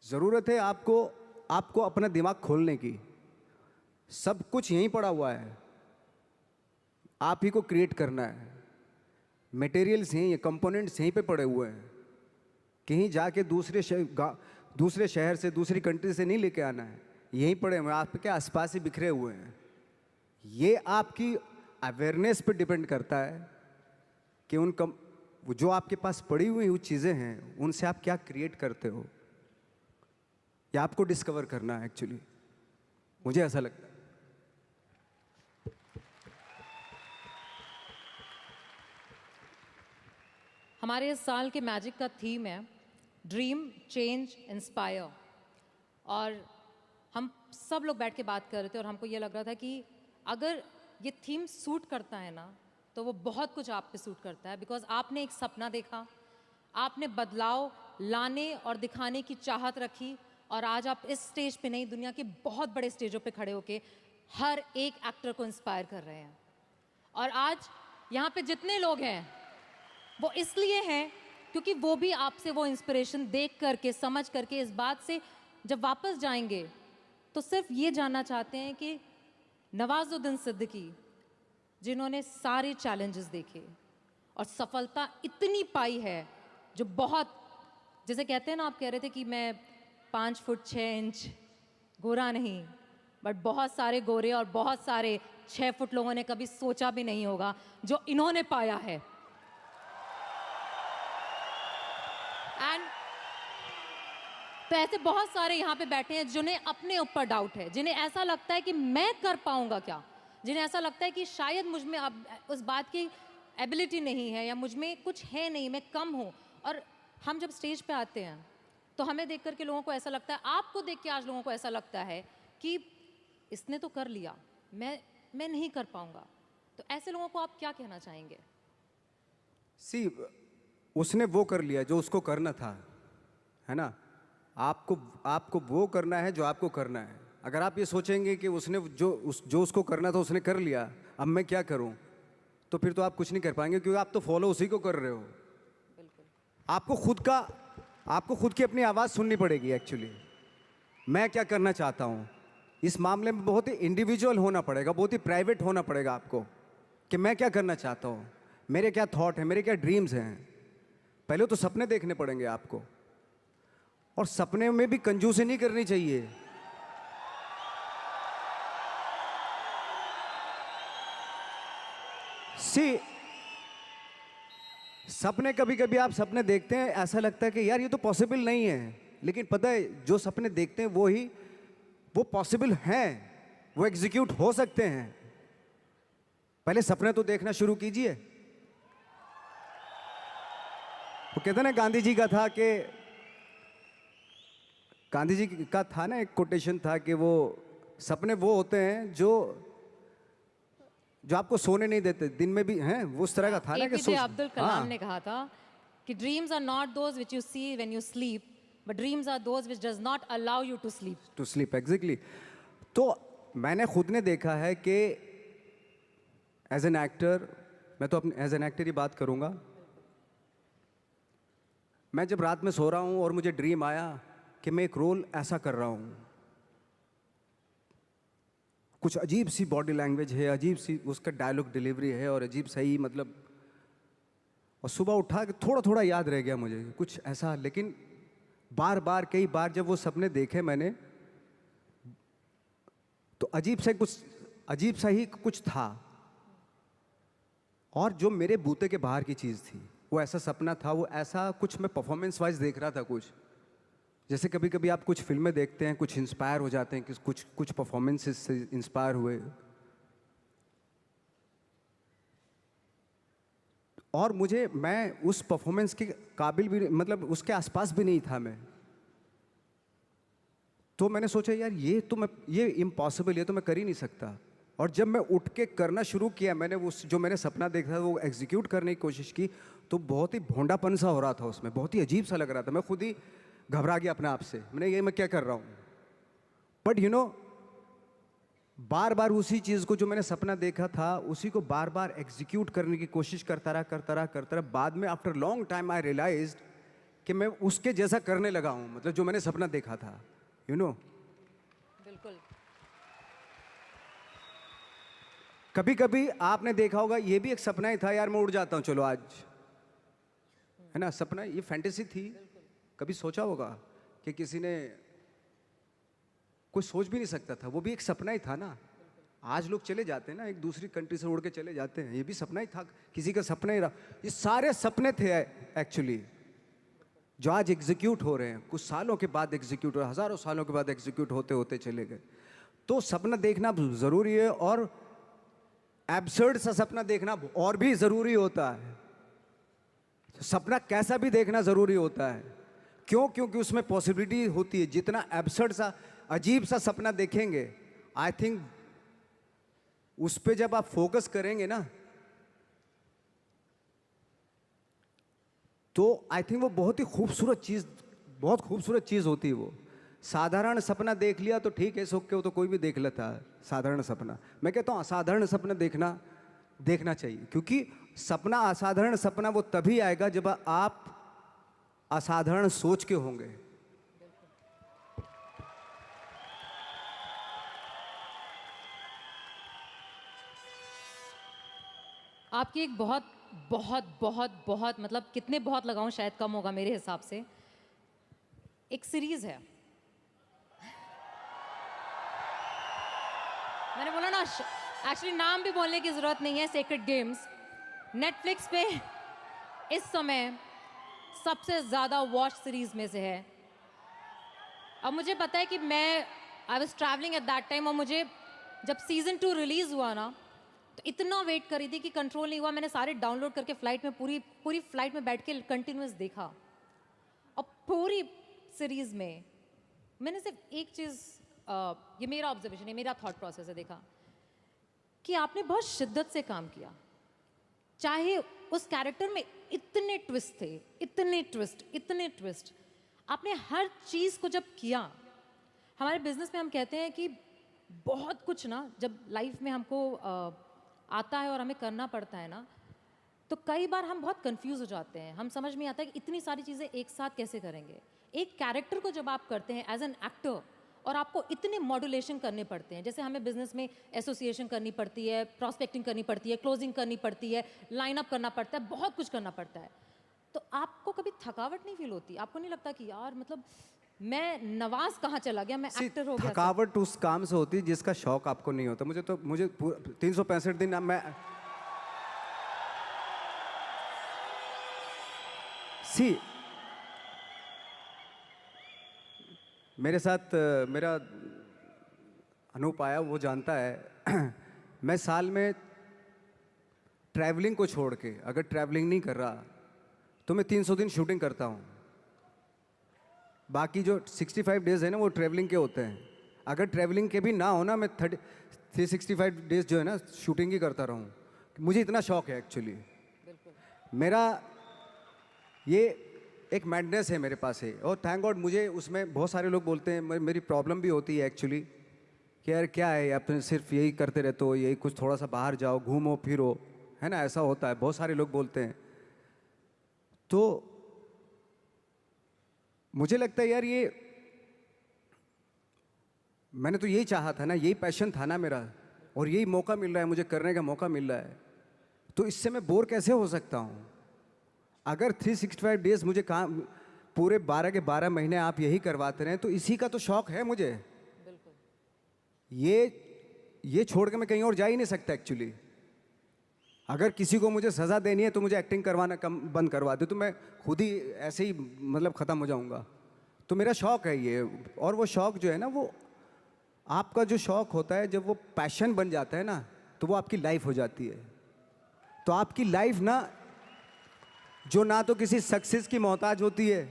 ज़रूरत है आपको अपना दिमाग खोलने की। सब कुछ यहीं पड़ा हुआ है, आप ही को क्रिएट करना है। मटेरियल्स यहीं, कंपोनेंट्स यहीं पे पड़े हुए हैं। कहीं जाके दूसरे शहर से, दूसरी कंट्री से नहीं लेके आना है, यहीं पड़े हुए हैं, आपके आसपास ही बिखरे हुए हैं। ये आपकी अवेयरनेस पे डिपेंड करता है कि जो आपके पास पड़ी हुई चीज़ें हैं उनसे आप क्या क्रिएट करते हो, या आपको डिस्कवर करना है। एक्चुअली मुझे ऐसा लगता है। हमारे इस साल के मैजिक का थीम है ड्रीम, चेंज, इंस्पायर। और हम सब लोग बैठ के बात कर रहे थे और हमको ये लग रहा था कि अगर ये थीम सूट करता है ना, तो वो बहुत कुछ आप पे सूट करता है। बिकॉज आपने एक सपना देखा, आपने बदलाव लाने और दिखाने की चाहत रखी, और आज आप इस स्टेज पे नहीं, दुनिया के बहुत बड़े स्टेजों पे खड़े होके हर एक एक्टर को इंस्पायर कर रहे हैं। और आज यहाँ पे जितने लोग हैं वो इसलिए हैं क्योंकि वो भी आपसे वो इंस्पिरेशन देख करके, समझ करके, इस बात से जब वापस जाएंगे तो सिर्फ ये जानना चाहते हैं कि नवाजुद्दीन सिद्दीकी, जिन्होंने सारे चैलेंजेस देखे और सफलता इतनी पाई है, जो बहुत, जैसे कहते हैं ना, आप कह रहे थे कि मैं 5 फुट 6 इंच गोरा नहीं, बट बहुत सारे गोरे और बहुत सारे 6 फुट लोगों ने कभी सोचा भी नहीं होगा जो इन्होंने पाया है। एंड तो ऐसे बहुत सारे यहाँ पे बैठे हैं जिन्हें अपने ऊपर डाउट है, जिन्हें ऐसा लगता है कि मैं कर पाऊंगा क्या, जिन्हें ऐसा लगता है कि शायद मुझ में अब उस बात की एबिलिटी नहीं है, या मुझ में कुछ है नहीं, मैं कम हूँ। और हम जब स्टेज पे आते हैं तो हमें देख करके लोगों को ऐसा लगता है, आपको देख के आज लोगों को ऐसा लगता है कि इसने तो कर लिया, मैं नहीं कर पाऊंगा। तो ऐसे लोगों को आप क्या कहना चाहेंगे? सी उसने वो कर लिया जो उसको करना था, है ना? आपको वो करना है जो आपको करना है। अगर आप ये सोचेंगे कि उसने जो उसको करना था उसने कर लिया, अब मैं क्या करूं, तो फिर तो आप कुछ नहीं कर पाएंगे, क्योंकि आप तो फॉलो उसी को कर रहे हो। आपको खुद की अपनी आवाज़ सुननी पड़ेगी एक्चुअली। मैं क्या करना चाहता हूँ इस मामले में बहुत ही इंडिविजुअल होना पड़ेगा, बहुत ही प्राइवेट होना पड़ेगा आपको, कि मैं क्या करना चाहता हूँ, मेरे क्या थॉट हैं, मेरे क्या ड्रीम्स हैं। पहले तो सपने देखने पड़ेंगे आपको, और सपने में भी कंजूसी नहीं करनी चाहिए। सपने कभी कभी आप सपने देखते हैं, ऐसा लगता है कि यार ये तो पॉसिबल नहीं है, लेकिन पता है जो सपने देखते हैं वो पॉसिबल हैं, वो एग्जीक्यूट हो सकते हैं। पहले सपने तो देखना शुरू कीजिए। तो कहते ना, गांधी जी का था ना, एक कोटेशन था कि वो सपने वो होते हैं जो आपको सोने नहीं देते, दिन में भी हैं, वो उस तरह का था ना कि एपीजे अब्दुल कलाम ने कहा था कि dreams are not those which you see when you sleep, but dreams are those which does not allow you to sleep. Exactly. तो मैंने खुद ने देखा है कि एज एन एक्टर, मैं तो अपने एज एन एक्टर ही बात करूंगा, मैं जब रात में सो रहा हूं और मुझे ड्रीम आया कि मैं एक रोल ऐसा कर रहा हूं, कुछ अजीब सी बॉडी लैंग्वेज है, अजीब सी उसका डायलॉग डिलीवरी है, और अजीब सही मतलब, और सुबह उठा के थोड़ा थोड़ा याद रह गया मुझे कुछ ऐसा। लेकिन बार बार कई बार जब वो सपने देखे मैंने, तो अजीब सा ही कुछ था, और जो मेरे बूते के बाहर की चीज़ थी, वो ऐसा सपना था, वो ऐसा कुछ मैं परफॉर्मेंस वाइज देख रहा था। कुछ जैसे कभी कभी आप कुछ फिल्में देखते हैं, कुछ इंस्पायर हो जाते हैं, कि कुछ परफॉर्मेंसेस से इंस्पायर हुए, और मैं उस परफॉर्मेंस के काबिल भी, मतलब उसके आसपास भी नहीं था मैं। तो मैंने सोचा यार ये इम्पॉसिबल, ये तो मैं कर ही नहीं सकता। और जब मैं उठ के करना शुरू किया, मैंने जो मैंने सपना देखा था वो एग्जीक्यूट करने की कोशिश की, तो बहुत ही भोंडापन सा हो रहा था उसमें, बहुत ही अजीब सा लग रहा था। मैं खुद ही घबरा गया अपने आप से, मैं क्या कर रहा हूँ। बट बार बार उसी चीज़ को, जो मैंने सपना देखा था, उसी को बार बार एग्जीक्यूट करने की कोशिश करता रहा। बाद में after long time I realised कि मैं उसके जैसा करने लगा हूँ, मतलब जो मैंने सपना देखा था। बिल्कुल। कभी कभी आपने देखा होगा, ये भी एक सपना ही था यार, मैं उड़ जाता हूँ चलो आज, है ना? सपना, ये फैंटेसी थी। कभी सोचा होगा कि किसी ने, कोई सोच भी नहीं सकता था, वो भी एक सपना ही था ना। आज लोग चले जाते हैं ना, एक दूसरी कंट्री से उड़ के चले जाते हैं, ये भी सपना ही था, किसी का सपना ही रहा। ये सारे सपने थे एक्चुअली, जो आज एग्जीक्यूट हो रहे हैं, कुछ सालों के बाद एग्जीक्यूट हो रहे हैं, हज़ारों सालों के बाद एग्जीक्यूट होते होते चले गए। तो सपना देखना ज़रूरी है, और एब्सर्ड सा सपना देखना और भी ज़रूरी होता है। सपना कैसा भी देखना ज़रूरी होता है। क्यों? क्योंकि उसमें पॉसिबिलिटी होती है। जितना एब्सर्ड सा, अजीब सा सपना देखेंगे, आई थिंक उस पे जब आप फोकस करेंगे ना, तो आई थिंक वो बहुत खूबसूरत चीज़ होती है। वो साधारण सपना देख लिया तो ठीक है, सो के वो तो कोई भी देख लेता है साधारण सपना। मैं कहता हूँ असाधारण सपना देखना चाहिए, क्योंकि असाधारण सपना वो तभी आएगा जब आप असाधारण सोच के होंगे। आपकी एक बहुत बहुत बहुत बहुत, मतलब कितने बहुत लगाऊं शायद कम होगा मेरे हिसाब से, एक सीरीज है, मैंने बोला ना, एक्चुअली नाम भी बोलने की जरूरत नहीं है, सेक्रेड गेम्स। नेटफ्लिक्स पे इस समय सबसे ज़्यादा वॉच सीरीज में से है। अब मुझे पता है कि I was travelling at that time, और मुझे जब सीज़न 2 रिलीज़ हुआ ना, तो इतना वेट करी थी कि कंट्रोल नहीं हुआ। मैंने सारे डाउनलोड करके फ्लाइट में पूरी फ्लाइट में बैठ के कंटिन्यूस देखा, और पूरी सीरीज़ में मैंने सिर्फ एक चीज़, ये मेरा ऑब्जर्वेशन है, मेरा थॉट प्रोसेस है, देखा कि आपने बहुत शिद्दत से काम किया, चाहे उस कैरेक्टर में इतने ट्विस्ट थे, इतने ट्विस्ट, आपने हर चीज़ को जब किया। हमारे बिजनेस में हम कहते हैं कि बहुत कुछ ना जब लाइफ में हमको आता है और हमें करना पड़ता है ना, तो कई बार हम बहुत कंफ्यूज हो जाते हैं। हम समझ में आता है कि इतनी सारी चीज़ें एक साथ कैसे करेंगे। एक कैरेक्टर को जब आप करते हैं एज एन एक्टर और आपको इतने मॉड्यूलेशन करने पड़ते हैं, जैसे हमें बिजनेस में एसोसिएशन करनी पड़ती है, प्रॉस्पेक्टिंग करनी पड़ती है, क्लोजिंग करनी पड़ती है, लाइन अप करना पड़ता है, बहुत कुछ करना पड़ता है, तो आपको कभी थकावट नहीं फील होती? आपको नहीं लगता कि यार मतलब मैं नवाज कहाँ चला गया, मैं एक्टर हो गया? थकावट उस काम से होती है जिसका शौक आपको नहीं होता। मुझे 365 दिन मैं मेरे साथ मेरा अनूप आया, वो जानता है मैं साल में ट्रैवलिंग को छोड़ के, अगर ट्रैवलिंग नहीं कर रहा तो मैं 300 दिन शूटिंग करता हूँ। बाकी जो 65 डेज है ना वो ट्रैवलिंग के होते हैं। अगर ट्रैवलिंग के भी ना हो ना, मैं 365 डेज जो है ना शूटिंग ही करता रहूँ। मुझे इतना शौक है एक्चुअली। मेरा ये एक मैडनेस है मेरे पास है, और थैंक गॉड मुझे उसमें बहुत सारे लोग बोलते हैं, मेरी प्रॉब्लम भी होती है एक्चुअली कि यार क्या है, आप सिर्फ यही करते रहते हो, यही कुछ थोड़ा सा बाहर जाओ, घूमो फिरो, है ना, ऐसा होता है, बहुत सारे लोग बोलते हैं। तो मुझे लगता है यार ये मैंने तो यही चाहा था ना, यही पैशन था ना मेरा, और यही मौका मिल रहा है मुझे, करने का मौका मिल रहा है, तो इससे मैं बोर कैसे हो सकता हूँ? अगर 365 डेज मुझे काम पूरे 12 के 12 महीने आप यही करवाते रहे तो इसी का तो शौक है मुझे। ये छोड़ के मैं कहीं और जा ही नहीं सकता एक्चुअली। अगर किसी को मुझे सज़ा देनी है तो मुझे एक्टिंग करवाना बंद करवा दे, तो मैं खुद ही ऐसे ही मतलब ख़त्म हो जाऊंगा। तो मेरा शौक है ये, और वो शौक जो है ना, वो आपका जो शौक होता है जब वो पैशन बन जाता है ना, तो वो आपकी लाइफ हो जाती है। तो आपकी लाइफ ना, जो ना तो किसी सक्सेस की मोहताज होती है।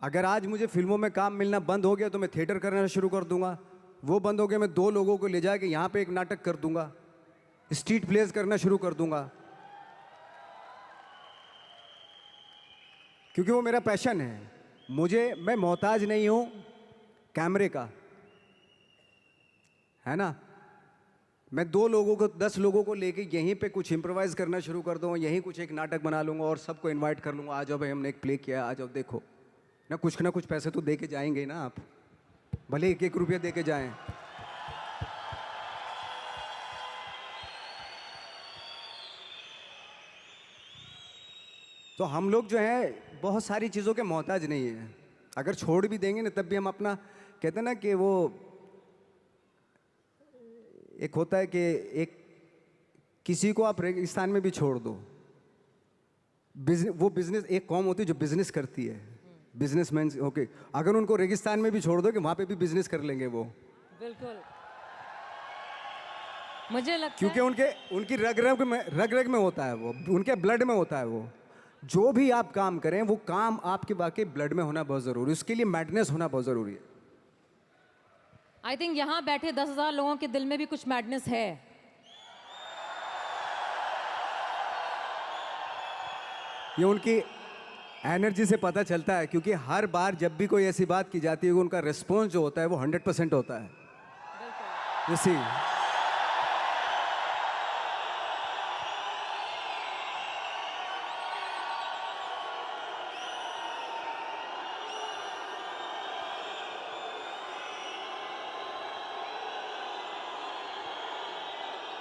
अगर आज मुझे फिल्मों में काम मिलना बंद हो गया तो मैं थिएटर करना शुरू कर दूंगा। वो बंद हो गया, मैं 2 लोगों को ले जाके यहाँ पे एक नाटक कर दूंगा, स्ट्रीट प्लेस करना शुरू कर दूंगा, क्योंकि वो मेरा पैशन है। मैं मोहताज नहीं हूँ कैमरे का, है ना। मैं 2 लोगों को 10 लोगों को लेके यहीं पे कुछ इम्प्रोवाइज करना शुरू कर दूंगा, यहीं कुछ एक नाटक बना लूंगा और सबको इनवाइट कर लूंगा, आ जाओ भाई हमने एक प्ले किया, आ जाओ देखो ना कुछ पैसे तो दे के जाएंगे ना आप, भले 1-1 रुपया दे के जाएं। तो हम लोग जो है बहुत सारी चीज़ों के मोहताज नहीं है। अगर छोड़ भी देंगे ना तब भी हम अपना, कहते हैं ना कि वो एक होता है कि एक किसी को आप रेगिस्तान में भी छोड़ दो, वो बिजनेस, एक कौम होती है जो बिजनेस करती है, बिजनेसमैन, ओके, अगर उनको रेगिस्तान में भी छोड़ दो कि वहां पे भी बिजनेस कर लेंगे वो। बिल्कुल, मुझे लगता क्योंकि उनकी रग रग में होता है वो, उनके ब्लड में होता है वो। जो भी आप काम करें वो काम आपके वाकई ब्लड में होना बहुत जरूरी है, उसके लिए मैडनेस होना बहुत जरूरी है। आई थिंक यहाँ बैठे 10,000 लोगों के दिल में भी कुछ मैडनेस है। ये उनकी एनर्जी से पता चलता है, क्योंकि हर बार जब भी कोई ऐसी बात की जाती है उनका रिस्पॉन्स जो होता है वो 100% होता है। इसी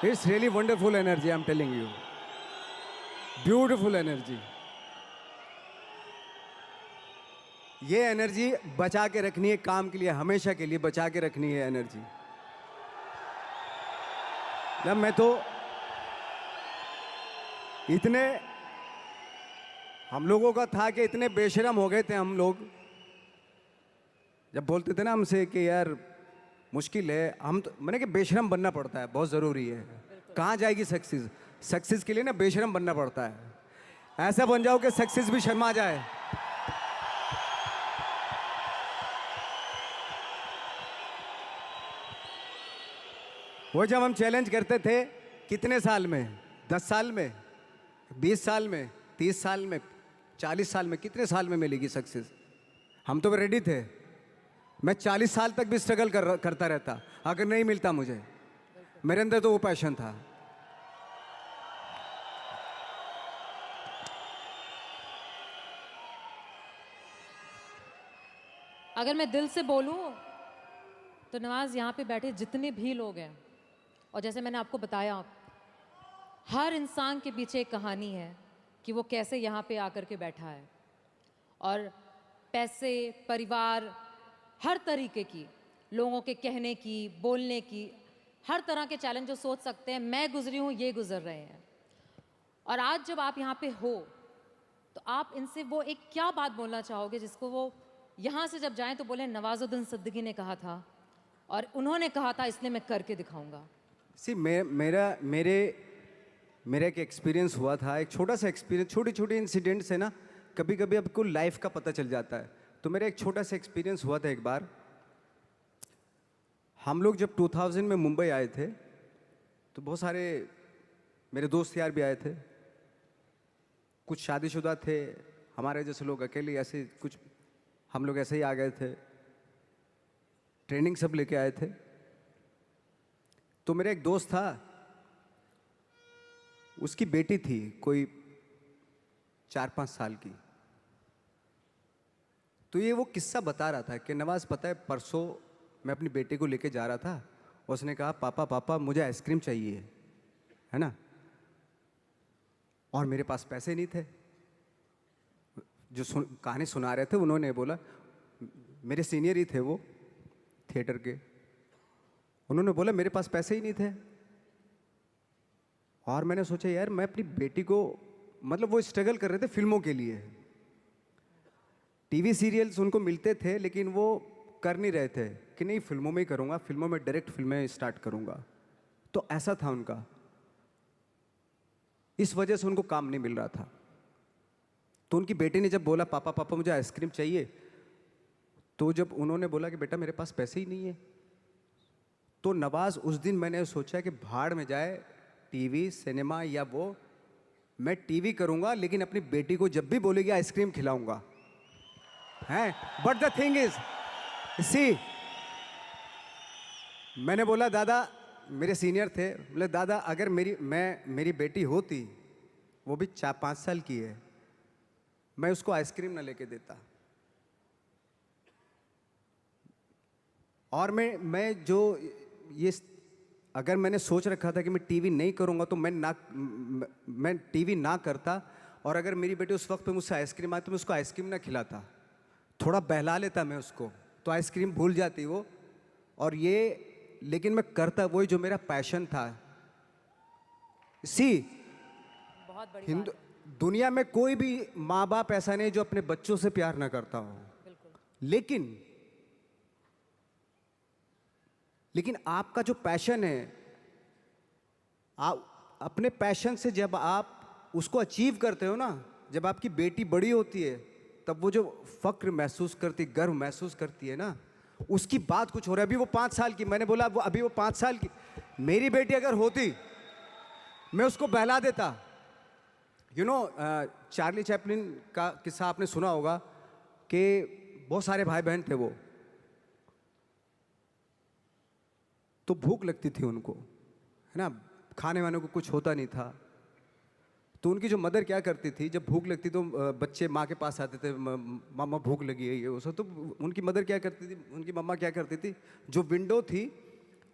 It's really wonderful energy, I'm telling you. Beautiful energy. ये एनर्जी बचा के रखनी है काम के लिए, हमेशा के लिए बचा के रखनी है एनर्जी। जब मैं तो इतने हम लोगों का था कि इतने बेशरम हो गए थे हम लोग, जब बोलते थे ना हमसे कि यार मुश्किल है, हम तो मैंने कि बेशरम बनना पड़ता है, बहुत ज़रूरी है। कहाँ जाएगी सक्सेस? सक्सेस के लिए ना बेशरम बनना पड़ता है। ऐसा बन जाओ कि सक्सेस भी शर्मा जाए। वो जब हम चैलेंज करते थे, कितने साल में, 10 साल में, 20 साल में, 30 साल में, 40 साल में, कितने साल में मिलेगी सक्सेस? हम तो रेडी थे। मैं 40 साल तक भी स्ट्रगल करता रहता अगर नहीं मिलता मुझे। मेरे अंदर तो वो पैशन था। अगर मैं दिल से बोलूं तो नवाज, यहाँ पे बैठे जितने भी लोग हैं, और जैसे मैंने आपको बताया, हर इंसान के पीछे एक कहानी है कि वो कैसे यहाँ पे आकर के बैठा है। और पैसे, परिवार, हर तरीके की, लोगों के कहने की, बोलने की, हर तरह के चैलेंज जो सोच सकते हैं मैं गुजरी हूँ, ये गुजर रहे हैं। और आज जब आप यहाँ पे हो तो आप इनसे वो एक क्या बात बोलना चाहोगे जिसको वो यहाँ से जब जाएं तो बोले नवाजुद्दीन सिद्दीकी ने कहा था और उन्होंने कहा था, इसलिए मैं करके दिखाऊंगा। मेरा एक एक्सपीरियंस हुआ था, एक छोटा सा एक्सपीरियंस। छोटी छोटी इंसिडेंट से ना कभी कभी आपको लाइफ का पता चल जाता है। तो मेरा एक छोटा सा एक्सपीरियंस हुआ था। एक बार हम लोग जब 2000 में मुंबई आए थे तो बहुत सारे मेरे दोस्त यार भी आए थे। कुछ शादीशुदा थे, हमारे जैसे लोग अकेले, ऐसे कुछ हम लोग ऐसे ही आ गए थे। ट्रेनिंग सब लेके आए थे। तो मेरा एक दोस्त था, उसकी बेटी थी कोई 4-5 साल की। तो ये वो किस्सा बता रहा था कि नवाज, पता है परसों मैं अपनी बेटी को लेके जा रहा था, उसने कहा पापा मुझे आइसक्रीम चाहिए, है ना। और मेरे पास पैसे नहीं थे। जो कहानी सुना रहे थे उन्होंने बोला, मेरे सीनियर ही थे वो थिएटर के, उन्होंने बोला मेरे पास पैसे ही नहीं थे। और मैंने सोचा यार, मैं अपनी बेटी को, मतलब वो स्ट्रगल कर रहे थे फिल्मों के लिए, टीवी सीरियल्स उनको मिलते थे लेकिन वो कर नहीं रहे थे कि नहीं फिल्मों में ही करूँगा, फिल्मों में डायरेक्ट फिल्में स्टार्ट करूँगा। तो ऐसा था उनका, इस वजह से उनको काम नहीं मिल रहा था। तो उनकी बेटी ने जब बोला पापा मुझे आइसक्रीम चाहिए, तो जब उन्होंने बोला कि बेटा मेरे पास पैसे ही नहीं है, तो नवाज उस दिन मैंने सोचा कि भाड़ में जाए टीवी, सिनेमा या वो, मैं टीवी करूँगा लेकिन अपनी बेटी को जब भी बोलेगी आइसक्रीम खिलाऊंगा, हैं। बट द थिंग इज, सी, मैंने बोला दादा, मेरे सीनियर थे, बोले दादा अगर मेरी बेटी होती, वो भी 4-5 साल की है, मैं उसको आइसक्रीम ना लेके देता। और मैं जो ये, अगर मैंने सोच रखा था कि मैं टीवी नहीं करूँगा तो मैं टीवी ना करता, और अगर मेरी बेटी उस वक्त पे मुझसे आइसक्रीम आती तो मैं उसको आइसक्रीम ना खिलाता, थोड़ा बहला लेता मैं उसको, तो आइसक्रीम भूल जाती वो। और ये, लेकिन मैं करता वही जो मेरा पैशन था। सी, बहुत बड़ी बात है। दुनिया में कोई भी माँ बाप ऐसा नहीं जो अपने बच्चों से प्यार ना करता हो, लेकिन आपका जो पैशन है, आप अपने पैशन से जब आप उसको अचीव करते हो ना, जब आपकी बेटी बड़ी होती है, तब वो जो फक्र महसूस करती, गर्व महसूस करती है ना, उसकी बात कुछ हो रहा है। अभी वो 5 साल की, मैंने बोला अभी वो 5 साल की, मेरी बेटी अगर होती मैं उसको बहला देता। यू नो, चार्ली चैपलिन का किस्सा आपने सुना होगा कि बहुत सारे भाई बहन थे वो, तो भूख लगती थी उनको, है ना, खाने वाने को कुछ होता नहीं था। तो उनकी जो मदर क्या करती थी, जब भूख लगती तो बच्चे माँ के पास आते थे, मामा भूख लगी है ये वो सब, तो उनकी मदर क्या करती थी, उनकी मम्मा क्या करती थी, जो विंडो थी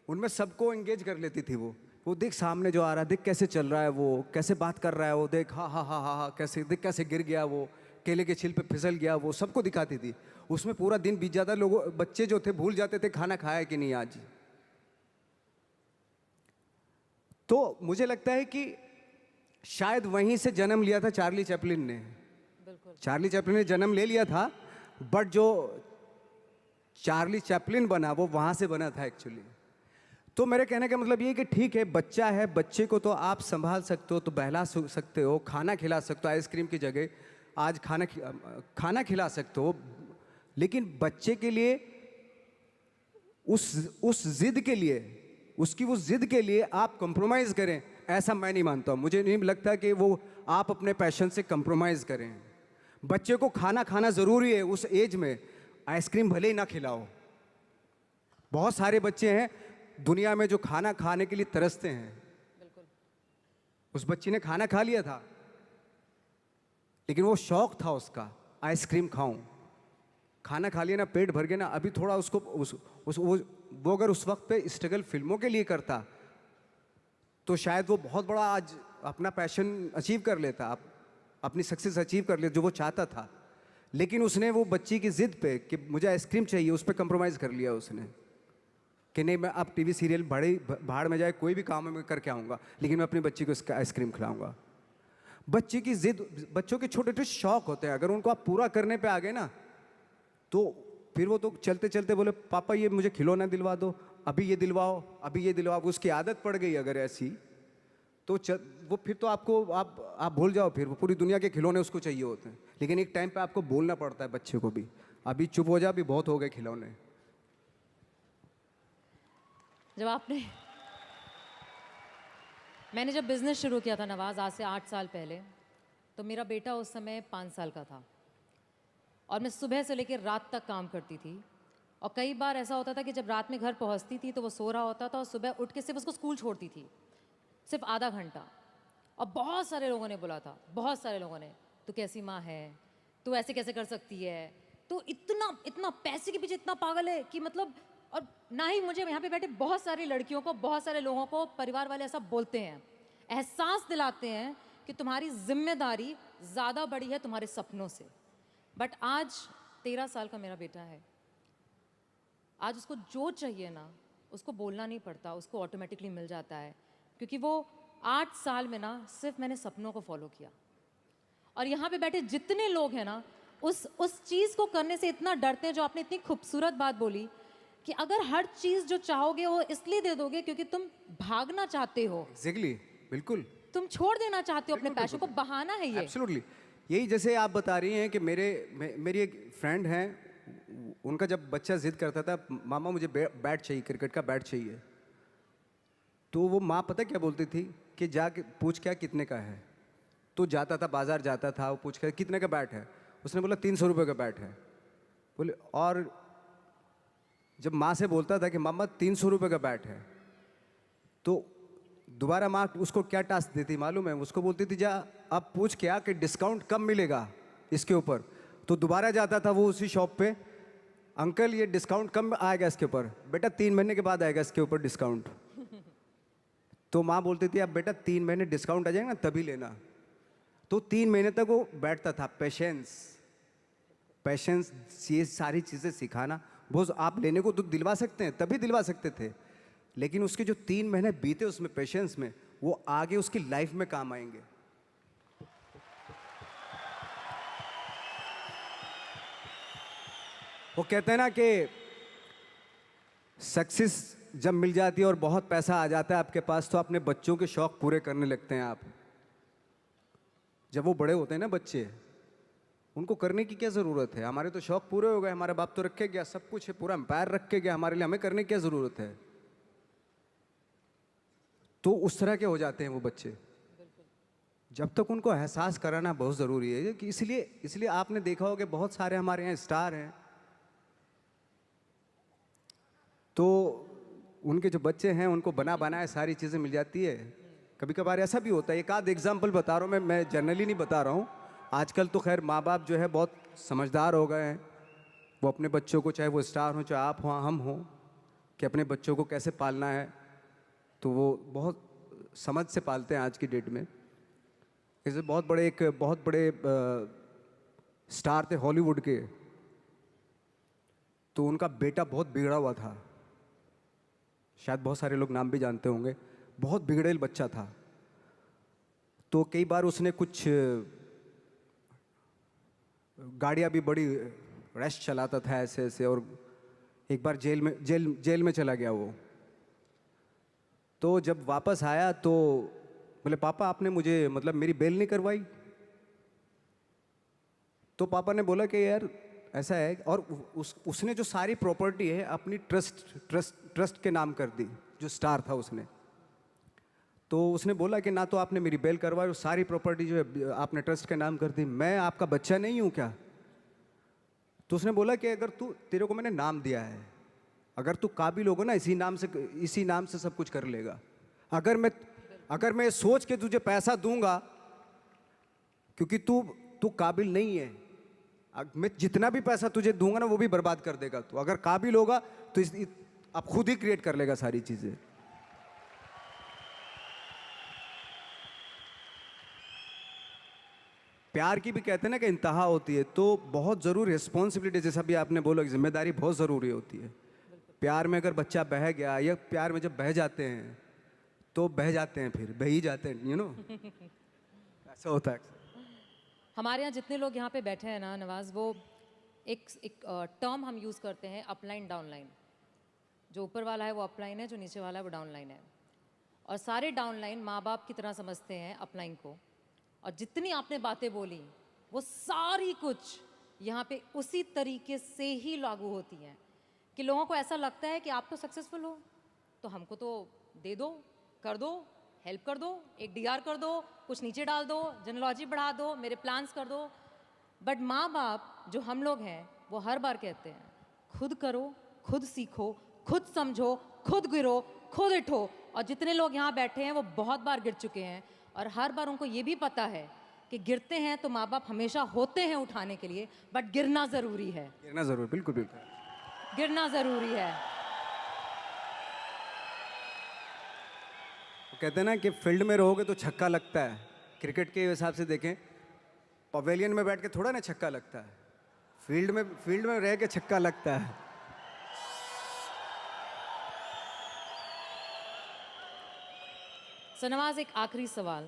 उनमें सबको एंगेज कर लेती थी। वो देख सामने जो आ रहा है, देख कैसे चल रहा है, वो कैसे बात कर रहा है, वो देख हा हा हा हा हा, कैसे देख कैसे गिर गया, वो केले के छिल पे फिसल गया, वो सबको दिखाती थी। उसमें पूरा दिन बीत जाता, लोगों बच्चे जो थे भूल जाते थे खाना खाया कि नहीं आज। तो मुझे लगता है कि शायद वहीं से जन्म लिया था चार्ली चैपलिन ने। चार्ली चैपलिन ने जन्म ले लिया था, बट जो चार्ली चैपलिन बना वो वहाँ से बना था एक्चुअली। तो मेरे कहने का मतलब ये कि ठीक है, बच्चा है, बच्चे को तो आप संभाल सकते हो, तो बहला सकते हो, खाना खिला सकते हो, आइसक्रीम की जगह आज खाना खिला सकते हो, लेकिन बच्चे के लिए उस जिद के लिए उसकी वो जिद के लिए आप कंप्रोमाइज़ करें, ऐसा मैं नहीं मानता हूँ। मुझे नहीं लगता कि वो आप अपने पैशन से कंप्रोमाइज़ करें। बच्चे को खाना खाना ज़रूरी है उस एज में, आइसक्रीम भले ही ना खिलाओ। बहुत सारे बच्चे हैं दुनिया में जो खाना खाने के लिए तरसते हैं। उस बच्ची ने खाना खा लिया था, लेकिन वो शौक था उसका, आइसक्रीम खाऊं। खाना खा लिया ना, पेट भर गया ना, अभी थोड़ा उसको वो अगर उस वक्त पे स्ट्रगल फिल्मों के लिए करता तो शायद वो बहुत बड़ा आज अपना पैशन अचीव कर लेता, अपनी सक्सेस अचीव कर लेता जो वो चाहता था। लेकिन उसने वो बच्ची की जिद पे कि मुझे आइसक्रीम चाहिए, उस पर कंप्रोमाइज़ कर लिया उसने कि नहीं, मैं अब टीवी सीरियल भाड़ में जाए, कोई भी काम मैं करके आऊँगा, लेकिन मैं अपनी बच्ची को इसका आइसक्रीम खिलाऊंगा। बच्चे की जिद, बच्चों के छोटे छोटे शौक होते हैं, अगर उनको आप पूरा करने पे आ गए ना तो फिर वो तो चलते चलते बोले पापा ये मुझे खिलौना दिलवा दो, अभी ये दिलवाओ, अभी ये दिलवाओ। उसकी आदत पड़ गई अगर ऐसी तो वो फिर तो आप भूल जाओ, फिर वो पूरी दुनिया के खिलौने उसको चाहिए होते हैं। लेकिन एक टाइम पे आपको बोलना पड़ता है बच्चे को भी, अभी चुप हो जा, अभी बहुत हो गए खिलौने। मैंने जब बिज़नेस शुरू किया था नवाज़, आज से 8 साल पहले, तो मेरा बेटा उस समय 5 साल का था और मैं सुबह से लेकर रात तक काम करती थी। और कई बार ऐसा होता था कि जब रात में घर पहुंचती थी तो वो सो रहा होता था और सुबह उठ के सिर्फ उसको स्कूल छोड़ती थी, सिर्फ आधा घंटा। और बहुत सारे लोगों ने बोला था, बहुत सारे लोगों ने, तू कैसी माँ है, तू ऐसे कैसे कर सकती है, तू इतना पैसे के पीछे इतना पागल है कि मतलब। और ना ही मुझे, यहाँ पे बैठे बहुत सारी लड़कियों को, बहुत सारे लोगों को परिवार वाले ऐसा बोलते हैं, एहसास दिलाते हैं कि तुम्हारी जिम्मेदारी ज़्यादा बड़ी है तुम्हारे सपनों से। बट आज 13 साल का मेरा बेटा है, आज उसको जो चाहिए ना उसको बोलना नहीं पड़ता, उसको ऑटोमेटिकली मिल जाता है, क्योंकि वो 8 साल में ना सिर्फ मैंने सपनों को फॉलो किया। और यहाँ पे बैठे जितने लोग हैं ना उस चीज़ को करने से इतना डरते हैं, जो आपने इतनी खूबसूरत बात बोली कि अगर हर चीज़ जो चाहोगे वो इसलिए दे दोगे क्योंकि तुम भागना चाहते हो। एग्जैक्टली, बिल्कुल, तुम छोड़ देना चाहते हो अपने पैशन को, बहाना है ये। एब्सोल्युटली। यही जैसे आप बता रही हैं कि मेरी एक फ्रेंड हैं, उनका जब बच्चा जिद करता था मामा मुझे बैट चाहिए, क्रिकेट का बैट चाहिए, तो वो माँ पता क्या बोलती थी कि जाके पूछ क्या कितने का है। तो जाता था, बाजार जाता था, वो पूछ कर कितने का बैट है, उसने बोला 300 रुपये का बैट है। बोले, और जब माँ से बोलता था कि मामा 300 रुपये का बैट है, तो दोबारा माँ उसको क्या टास्क देती मालूम है, उसको बोलती थी जा अब पूछ क्या कि डिस्काउंट कब मिलेगा इसके ऊपर। तो दोबारा जाता था वो उसी शॉप पे, अंकल ये डिस्काउंट कब आएगा इसके ऊपर। बेटा 3 महीने के बाद आएगा इसके ऊपर डिस्काउंट। तो माँ बोलती थी अब बेटा 3 महीने डिस्काउंट आ जाएगा ना तभी लेना। तो 3 महीने तक वो बैठता था। पेशेंस ये सारी चीज़ें सिखाना, वो आप लेने को तो दिलवा सकते हैं, तभी दिलवा सकते थे, लेकिन उसके जो 3 महीने बीते उसमें पेशेंस में, वो आगे उसकी लाइफ में काम आएंगे। वो कहते हैं ना कि सक्सेस जब मिल जाती है और बहुत पैसा आ जाता है आपके पास, तो अपने बच्चों के शौक पूरे करने लगते हैं आप। जब वो बड़े होते हैं ना बच्चे, उनको करने की क्या ज़रूरत है, हमारे तो शौक पूरे हो गए, हमारे बाप तो रख के गया, सब कुछ है, पूरा एम्पायर रख के गया हमारे लिए, हमें करने की क्या ज़रूरत है। तो उस तरह के हो जाते हैं वो बच्चे। जब तक उनको एहसास कराना बहुत ज़रूरी है कि इसलिए आपने देखा होगा बहुत सारे हमारे यहाँ स्टार हैं, तो उनके जो बच्चे हैं उनको बना बनाए सारी चीज़ें मिल जाती है। कभी कभार ऐसा भी होता है, एक आध एग्जाम्पल बता रहा हूँ मैं जनरली नहीं बता रहा हूँ। आजकल तो खैर माँ बाप जो है बहुत समझदार हो गए हैं, वो अपने बच्चों को, चाहे वो स्टार हो चाहे आप हो हम हो, कि अपने बच्चों को कैसे पालना है, तो वो बहुत समझ से पालते हैं आज की डेट में। जैसे बहुत बड़े स्टार थे हॉलीवुड के, तो उनका बेटा बहुत बिगड़ा हुआ था, शायद बहुत सारे लोग नाम भी जानते होंगे, बहुत बिगड़ेल बच्चा था। तो कई बार उसने कुछ गाड़ियाँ भी बड़ी रैश चलाता था ऐसे ऐसे, और एक बार जेल में चला गया वो। तो जब वापस आया तो बोले पापा आपने मुझे मतलब मेरी बेल नहीं करवाई। तो पापा ने बोला कि यार ऐसा है, और उसने जो सारी प्रॉपर्टी है अपनी ट्रस्ट के नाम कर दी, जो जो स्टार था उसने। तो उसने बोला कि ना तो आपने मेरी बेल करवाई और सारी प्रॉपर्टी जो है आपने ट्रस्ट के नाम कर दी, मैं आपका बच्चा नहीं हूँ क्या? तो उसने बोला कि अगर तेरे को मैंने नाम दिया है, अगर तू काबिल होगा ना इसी नाम से सब कुछ कर लेगा। अगर मैं सोच के तुझे पैसा दूंगा क्योंकि तू काबिल नहीं है, मैं जितना भी पैसा तुझे दूंगा ना वो भी बर्बाद कर देगा तू। अगर काबिल होगा तो आप खुद ही क्रिएट कर लेगा सारी चीजें। प्यार की भी कहते हैं ना कि इंतहा होती है, तो बहुत ज़रूरी रिस्पॉन्सिबिलिटी, जैसा भी आपने बोला कि जिम्मेदारी बहुत ज़रूरी होती है। प्यार में अगर बच्चा बह गया या प्यार में जब बह जाते हैं तो बह जाते हैं, फिर बह ही जाते हैं, ऐसा होता है। हमारे यहाँ जितने लोग यहाँ पे बैठे हैं ना नवाज, वो एक टर्म हम यूज़ करते हैं, अपलाइन डाउनलाइन। जो ऊपर वाला है वो अपलाइन है, जो नीचे वाला है वो डाउनलाइन है। और सारे डाउनलाइन माँ बाप की तरह समझते हैं अपलाइन को। और जितनी आपने बातें बोली वो सारी कुछ यहाँ पे उसी तरीके से ही लागू होती हैं कि लोगों को ऐसा लगता है कि आप तो सक्सेसफुल हो तो हमको तो दे दो, कर दो, हेल्प कर दो, एक डीआर कर दो, कुछ नीचे डाल दो, जेनोलॉजी बढ़ा दो, मेरे प्लान्स कर दो। बट माँ बाप जो हम लोग हैं वो हर बार कहते हैं खुद करो, खुद सीखो, खुद समझो, खुद गिरो, खुद उठो। और जितने लोग यहाँ बैठे हैं वो बहुत बार गिर चुके हैं और हर बार उनको ये भी पता है कि गिरते हैं तो माँ बाप हमेशा होते हैं उठाने के लिए, बट गिरना ज़रूरी है। गिरना ज़रूरी, बिल्कुल बिल्कुल गिरना ज़रूरी है। तो कहते हैं ना कि फील्ड में रहोगे तो छक्का लगता है। क्रिकेट के हिसाब से देखें, पवेलियन में बैठ के थोड़ा ना छक्का लगता है, फील्ड में रह के छक्का लगता है। सो नवाज, एक आखिरी सवाल।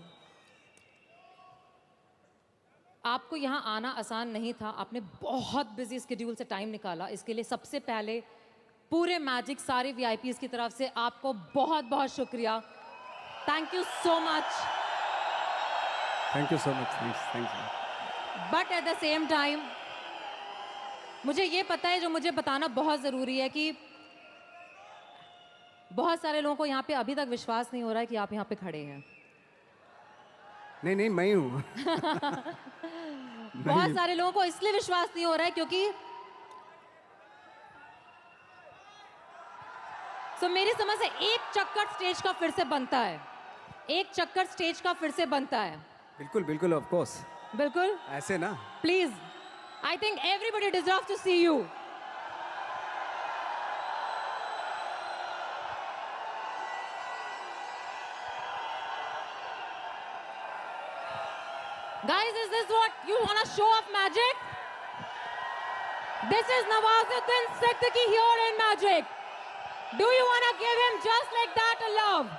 आपको यहाँ आना आसान नहीं था, आपने बहुत बिजी स्केड्यूल से टाइम निकाला। इसके लिए सबसे पहले पूरे मैजिक सारे वीआईपीज़ की तरफ से आपको बहुत बहुत शुक्रिया। Thank you so much. Thank you so much. Thanks. But at the same time मुझे ये पता है, जो मुझे बताना बहुत ज़रूरी है, कि बहुत सारे लोगों को यहाँ पे अभी तक विश्वास नहीं हो रहा है कि आप यहाँ पे खड़े हैं। नहीं, मैं हूँ। बहुत सारे लोगों को इसलिए विश्वास नहीं हो रहा है क्योंकि मेरी समझ से एक चक्कर स्टेज का फिर से बनता है, एक चक्कर स्टेज का फिर से बनता है। बिल्कुल बिल्कुल, ऑफ कोर्स, बिल्कुल ऐसे ना। Please, I think everybody deserve to see you. Guys, is this what you want to show off magic? This is Nawazuddin Siddiqui here in Magic. Do you want to give him just like that a love?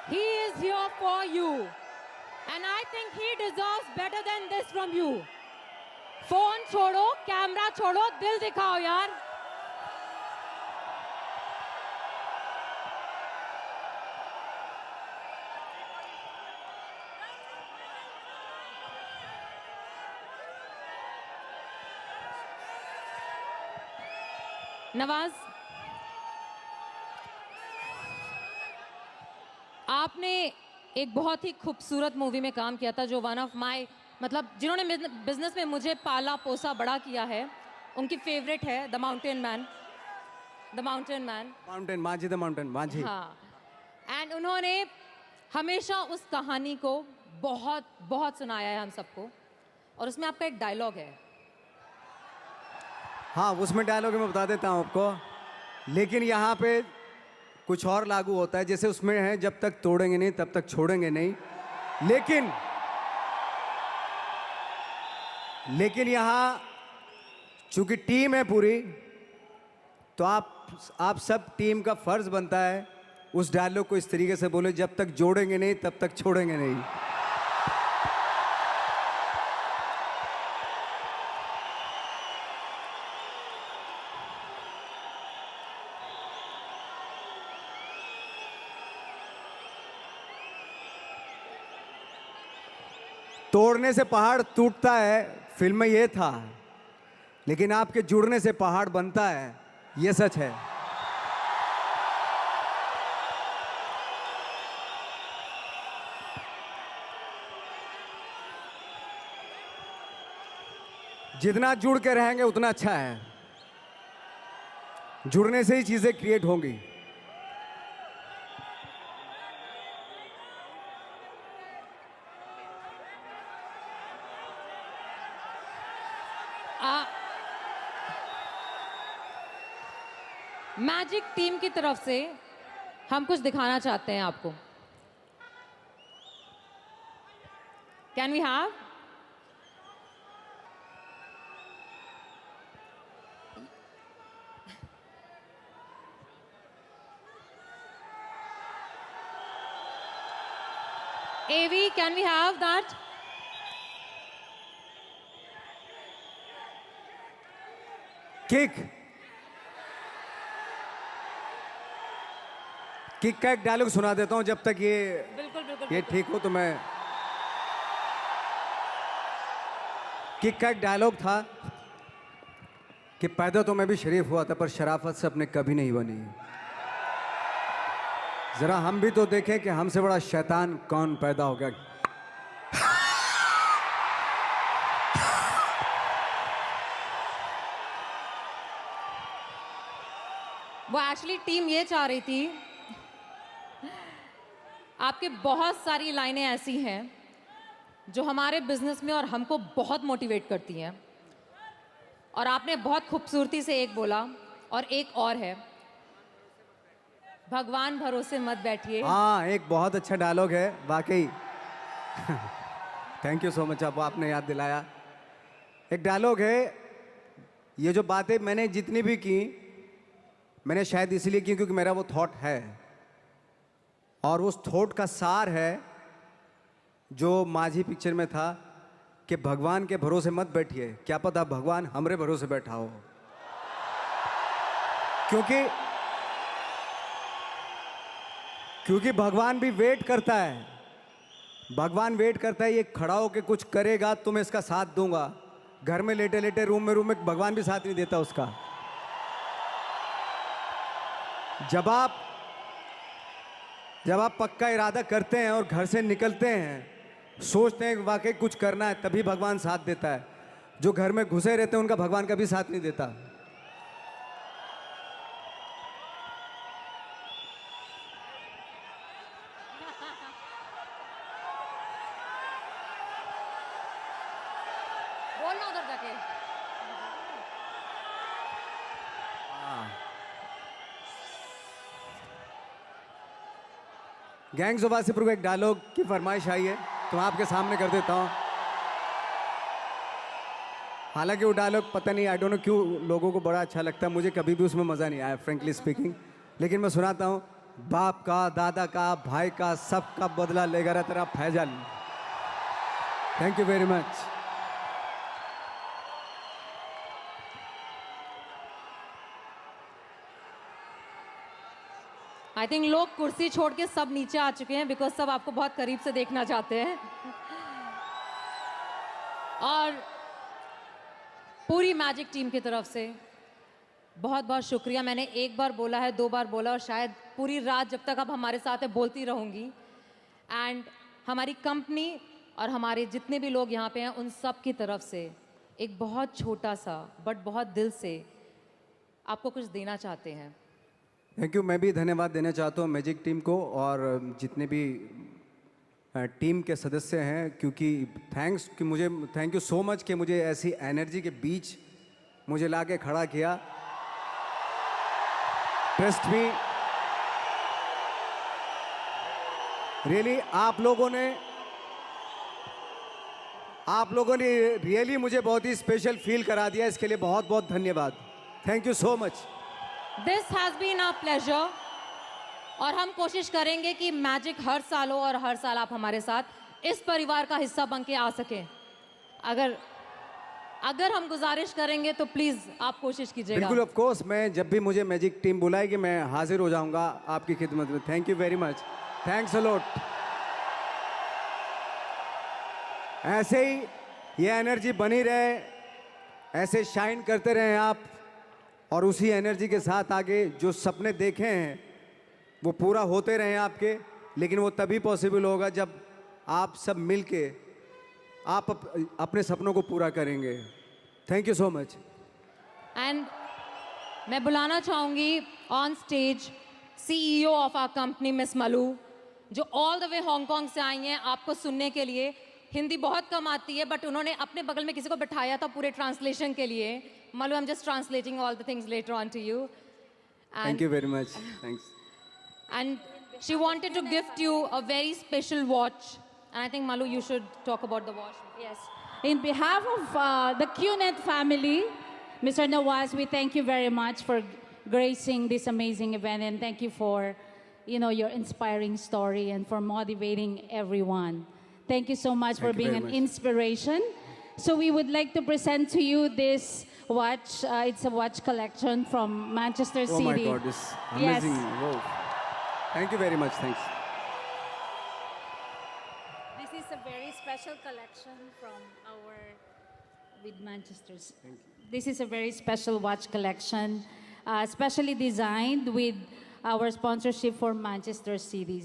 He is here for you. And I think he deserves better than this from you. Phone छोड़ो, camera छोड़ो, दिल दिखाओ यार। नवाज, आपने एक बहुत ही खूबसूरत movie में काम किया था, जो वन ऑफ माय, मतलब जिन्होंने बिजनेस में मुझे पाला पोसा बड़ा किया है, उनकी फेवरेट है the mountain man. The mountain man, mountain माझी, द माउंटेन माझी। हाँ, एंड उन्होंने हमेशा उस कहानी को बहुत बहुत सुनाया है हम सबको। और उसमें आपका एक डायलॉग है। हाँ, उसमें डायलॉग मैं बता देता हूँ आपको, लेकिन यहाँ पे कुछ और लागू होता है। जैसे उसमें है, जब तक तोड़ेंगे नहीं तब तक छोड़ेंगे नहीं। लेकिन यहाँ चूंकि टीम है पूरी, तो आप सब टीम का फर्ज बनता है उस डायलॉग को इस तरीके से बोले, जब तक जोड़ेंगे नहीं तब तक छोड़ेंगे नहीं। तोड़ने से पहाड़ टूटता है, फिल्म में ये था, लेकिन आपके जुड़ने से पहाड़ बनता है, ये सच है। जितना जुड़ के रहेंगे उतना अच्छा है। जुड़ने से ही चीजें क्रिएट होंगी। मैजिक टीम की तरफ से हम कुछ दिखाना चाहते हैं आपको। Can we have? AV, can we have that? Kick का एक डायलॉग सुना देता हूं, जब तक ये ठीक हो तो मैं। किक का एक डायलॉग था कि पैदा तो मैं भी शरीफ हुआ था, पर शराफत से अपने कभी नहीं बनी। जरा हम भी तो देखें कि हमसे बड़ा शैतान कौन पैदा हो गया। वो एक्चुअली टीम ये चाह रही थी, आपके बहुत सारी लाइनें ऐसी हैं जो हमारे बिजनेस में और हमको बहुत मोटिवेट करती हैं, और आपने बहुत खूबसूरती से एक बोला, और एक और है, भगवान भरोसे मत बैठिए। हाँ, एक बहुत अच्छा डायलॉग है वाकई। थैंक यू सो मच, आपने याद दिलाया। एक डायलॉग है, ये जो बातें मैंने जितनी भी की, मैंने शायद इसलिए की क्योंकि मेरा वो थॉट है, और उस थॉट का सार है जो माझी पिक्चर में था कि भगवान के भरोसे मत बैठिए, क्या पता भगवान हमरे भरोसे बैठा हो। क्योंकि भगवान भी वेट करता है, भगवान वेट करता है, ये खड़ा होके कुछ करेगा तो मैं इसका साथ दूंगा। घर में लेटे लेटे रूम में भगवान भी साथ नहीं देता उसका। जब आप पक्का इरादा करते हैं और घर से निकलते हैं, सोचते हैं कि वाकई कुछ करना है, तभी भगवान साथ देता है। जो घर में घुसे रहते हैं उनका भगवान कभी साथ नहीं देता। बोलना उधर जाके। गैंग्स ऑफ वासेपुर को एक डायलॉग की फरमाइश आई है, तो मैं आपके सामने कर देता हूं। हालांकि वो डायलॉग पता नहीं, आई डोंट नो क्यों लोगों को बड़ा अच्छा लगता है, मुझे कभी भी उसमें मज़ा नहीं आया फ्रेंकली स्पीकिंग, लेकिन मैं सुनाता हूं। बाप का, दादा का, भाई का, सबका बदला लेगा रे तेरा Faisal. Thank you very much. I think लोग कुर्सी छोड़ के सब नीचे आ चुके हैं, बिकॉज सब आपको बहुत करीब से देखना चाहते हैं। और पूरी मैजिक टीम की तरफ से बहुत बहुत शुक्रिया। मैंने एक बार बोला है, 2 बार बोला, और शायद पूरी रात जब तक आप हमारे साथ हैं बोलती रहूँगी। एंड हमारी कंपनी और हमारे जितने भी लोग यहाँ पे हैं, उन सब की तरफ से एक बहुत छोटा सा बट बहुत दिल से आपको कुछ देना चाहते हैं। Thank you. मैं भी धन्यवाद देना चाहता हूँ मैजिक टीम को और जितने भी टीम के सदस्य हैं, क्योंकि थैंक यू सो मच कि मुझे ऐसी एनर्जी के बीच मुझे लाके खड़ा किया। ट्रस्ट मी, रियली आप लोगों ने रियली मुझे बहुत ही स्पेशल फील करा दिया। इसके लिए बहुत बहुत धन्यवाद। Thank you so much. This has been a pleasure. और हम कोशिश करेंगे कि मैजिक हर साल हो और हर साल आप हमारे साथ इस परिवार का हिस्सा बन के आ सकें। अगर हम गुजारिश करेंगे तो प्लीज़ आप कोशिश कीजिएगा। बिल्कुल, ऑफ कोर्स। मैं जब भी मुझे मैजिक टीम बुलाएगी मैं हाजिर हो जाऊंगा आपकी खिदमत में। Thank you very much. Thanks a lot. ऐसे ही ये एनर्जी बनी रहे, ऐसे शाइन करते रहें आप, और उसी एनर्जी के साथ आगे जो सपने देखे हैं वो पूरा होते रहें आपके। लेकिन वो तभी पॉसिबल होगा जब आप सब मिलके आप अपने सपनों को पूरा करेंगे। Thank you so much. And मैं बुलाना चाहूंगी on stage CEO of our company miss Malu, जो ऑल द वे हांगकांग से आई हैं आपको सुनने के लिए। हिंदी बहुत कम आती है बट उन्होंने अपने बगल में किसी को बिठाया था पूरे ट्रांसलेशन के लिए। Malu, I am just translating all the things later on to you. Thank you very much. Thanks. And she wanted to gift you a very special watch. And I think, Malu, you should talk about the watch. Yes. In behalf of the QNet family, Mr. Nawaz, we thank you very much for gracing this amazing event, and thank you for, your inspiring story and for motivating everyone. Thank you so much for Thank you being very an much. inspiration. So we would like to present to you this watch. It's a watch collection from Manchester Oh City. my God, this amazing. Yes. Wow. Thank you very much. Thanks. This is a very special collection from with Manchester's. This is a very special watch collection, specially designed with our sponsorship for Manchester City.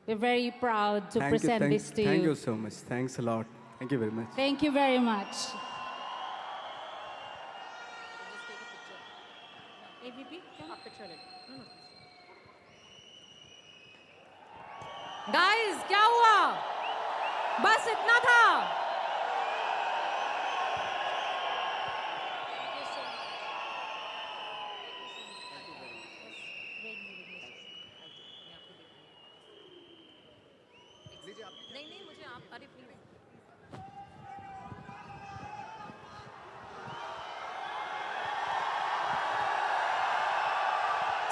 We're very proud to present this to Thank you. you so much. Thanks a lot. Thank you very much. Thank you very much. AVP, Guys, क्या हुआ? बस इतना था। नहीं नहीं, मुझे आप, अरे please.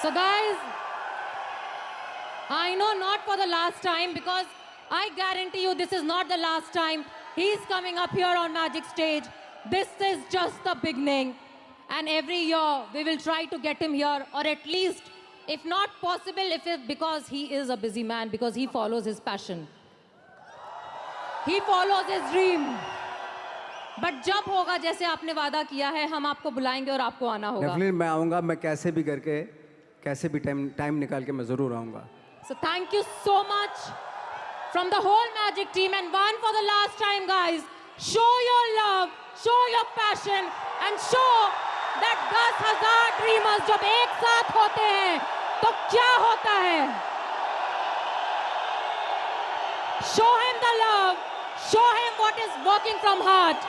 So guys, I know not for the last time, because I guarantee you this is not the last time he's coming up here on Magic Stage. This is just the beginning. And every year we will try to get him here, or at least, if not possible, because he is a busy man, because he follows his passion. He follows his dream. But जब होगा जैसे आपने वादा किया है, हम आपको बुलाएंगे और आपको आना होगा. Definitely मैं आऊँगा, मैं कैसे भी करके, कैसे भी टाइम निकाल के मैं ज़रूर आऊँगा. So thank you so much from the whole Magic team, and one for the last time, guys. Show your love, show your passion, and show that 10,000 dreamers जब एक साथ होते हैं तो क्या होता है? Show him the love, show him what is working from heart,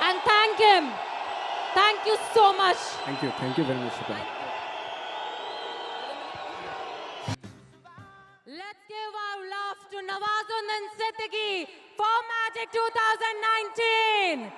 and thank him. Thank you so much. Thank you very much, Shukla. Let's give our love to Nawazuddin Siddiqui for Magic 2019.